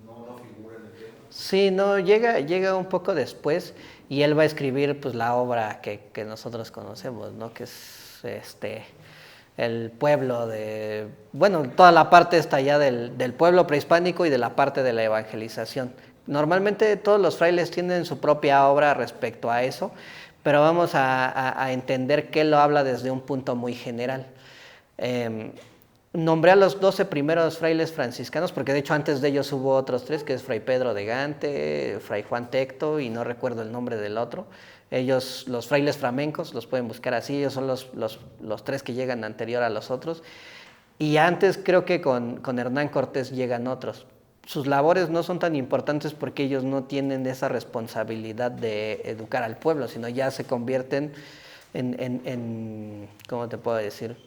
¿No figura en el tema? Sí, no, llega un poco después y él va a escribir pues la obra que nosotros conocemos, ¿no? Que es el pueblo de, bueno, toda la parte está ya del pueblo prehispánico y de la parte de la evangelización. Normalmente todos los frailes tienen su propia obra respecto a eso, pero vamos a entender que él lo habla desde un punto muy general. Nombré a los 12 primeros frailes franciscanos, porque de hecho antes de ellos hubo otros 3, que es Fray Pedro de Gante, Fray Juan Tecto, y no recuerdo el nombre del otro. Ellos, los frailes flamencos, los pueden buscar así, ellos son los 3 que llegan anterior a los otros. Y antes creo que con Hernán Cortés llegan otros. Sus labores no son tan importantes porque ellos no tienen esa responsabilidad de educar al pueblo, sino ya se convierten en ¿cómo te puedo decir?,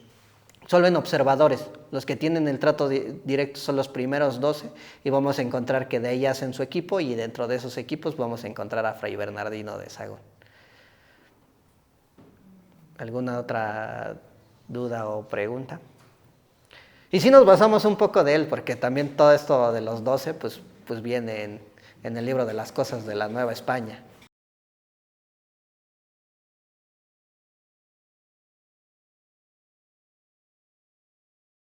solo en observadores. Los que tienen el trato directo son los primeros 12 y vamos a encontrar que de ahí hacen su equipo y dentro de esos equipos vamos a encontrar a Fray Bernardino de Sahagún. ¿Alguna otra duda o pregunta? Y sí nos basamos un poco de él, porque también todo esto de los 12 pues viene en el libro de las cosas de la Nueva España.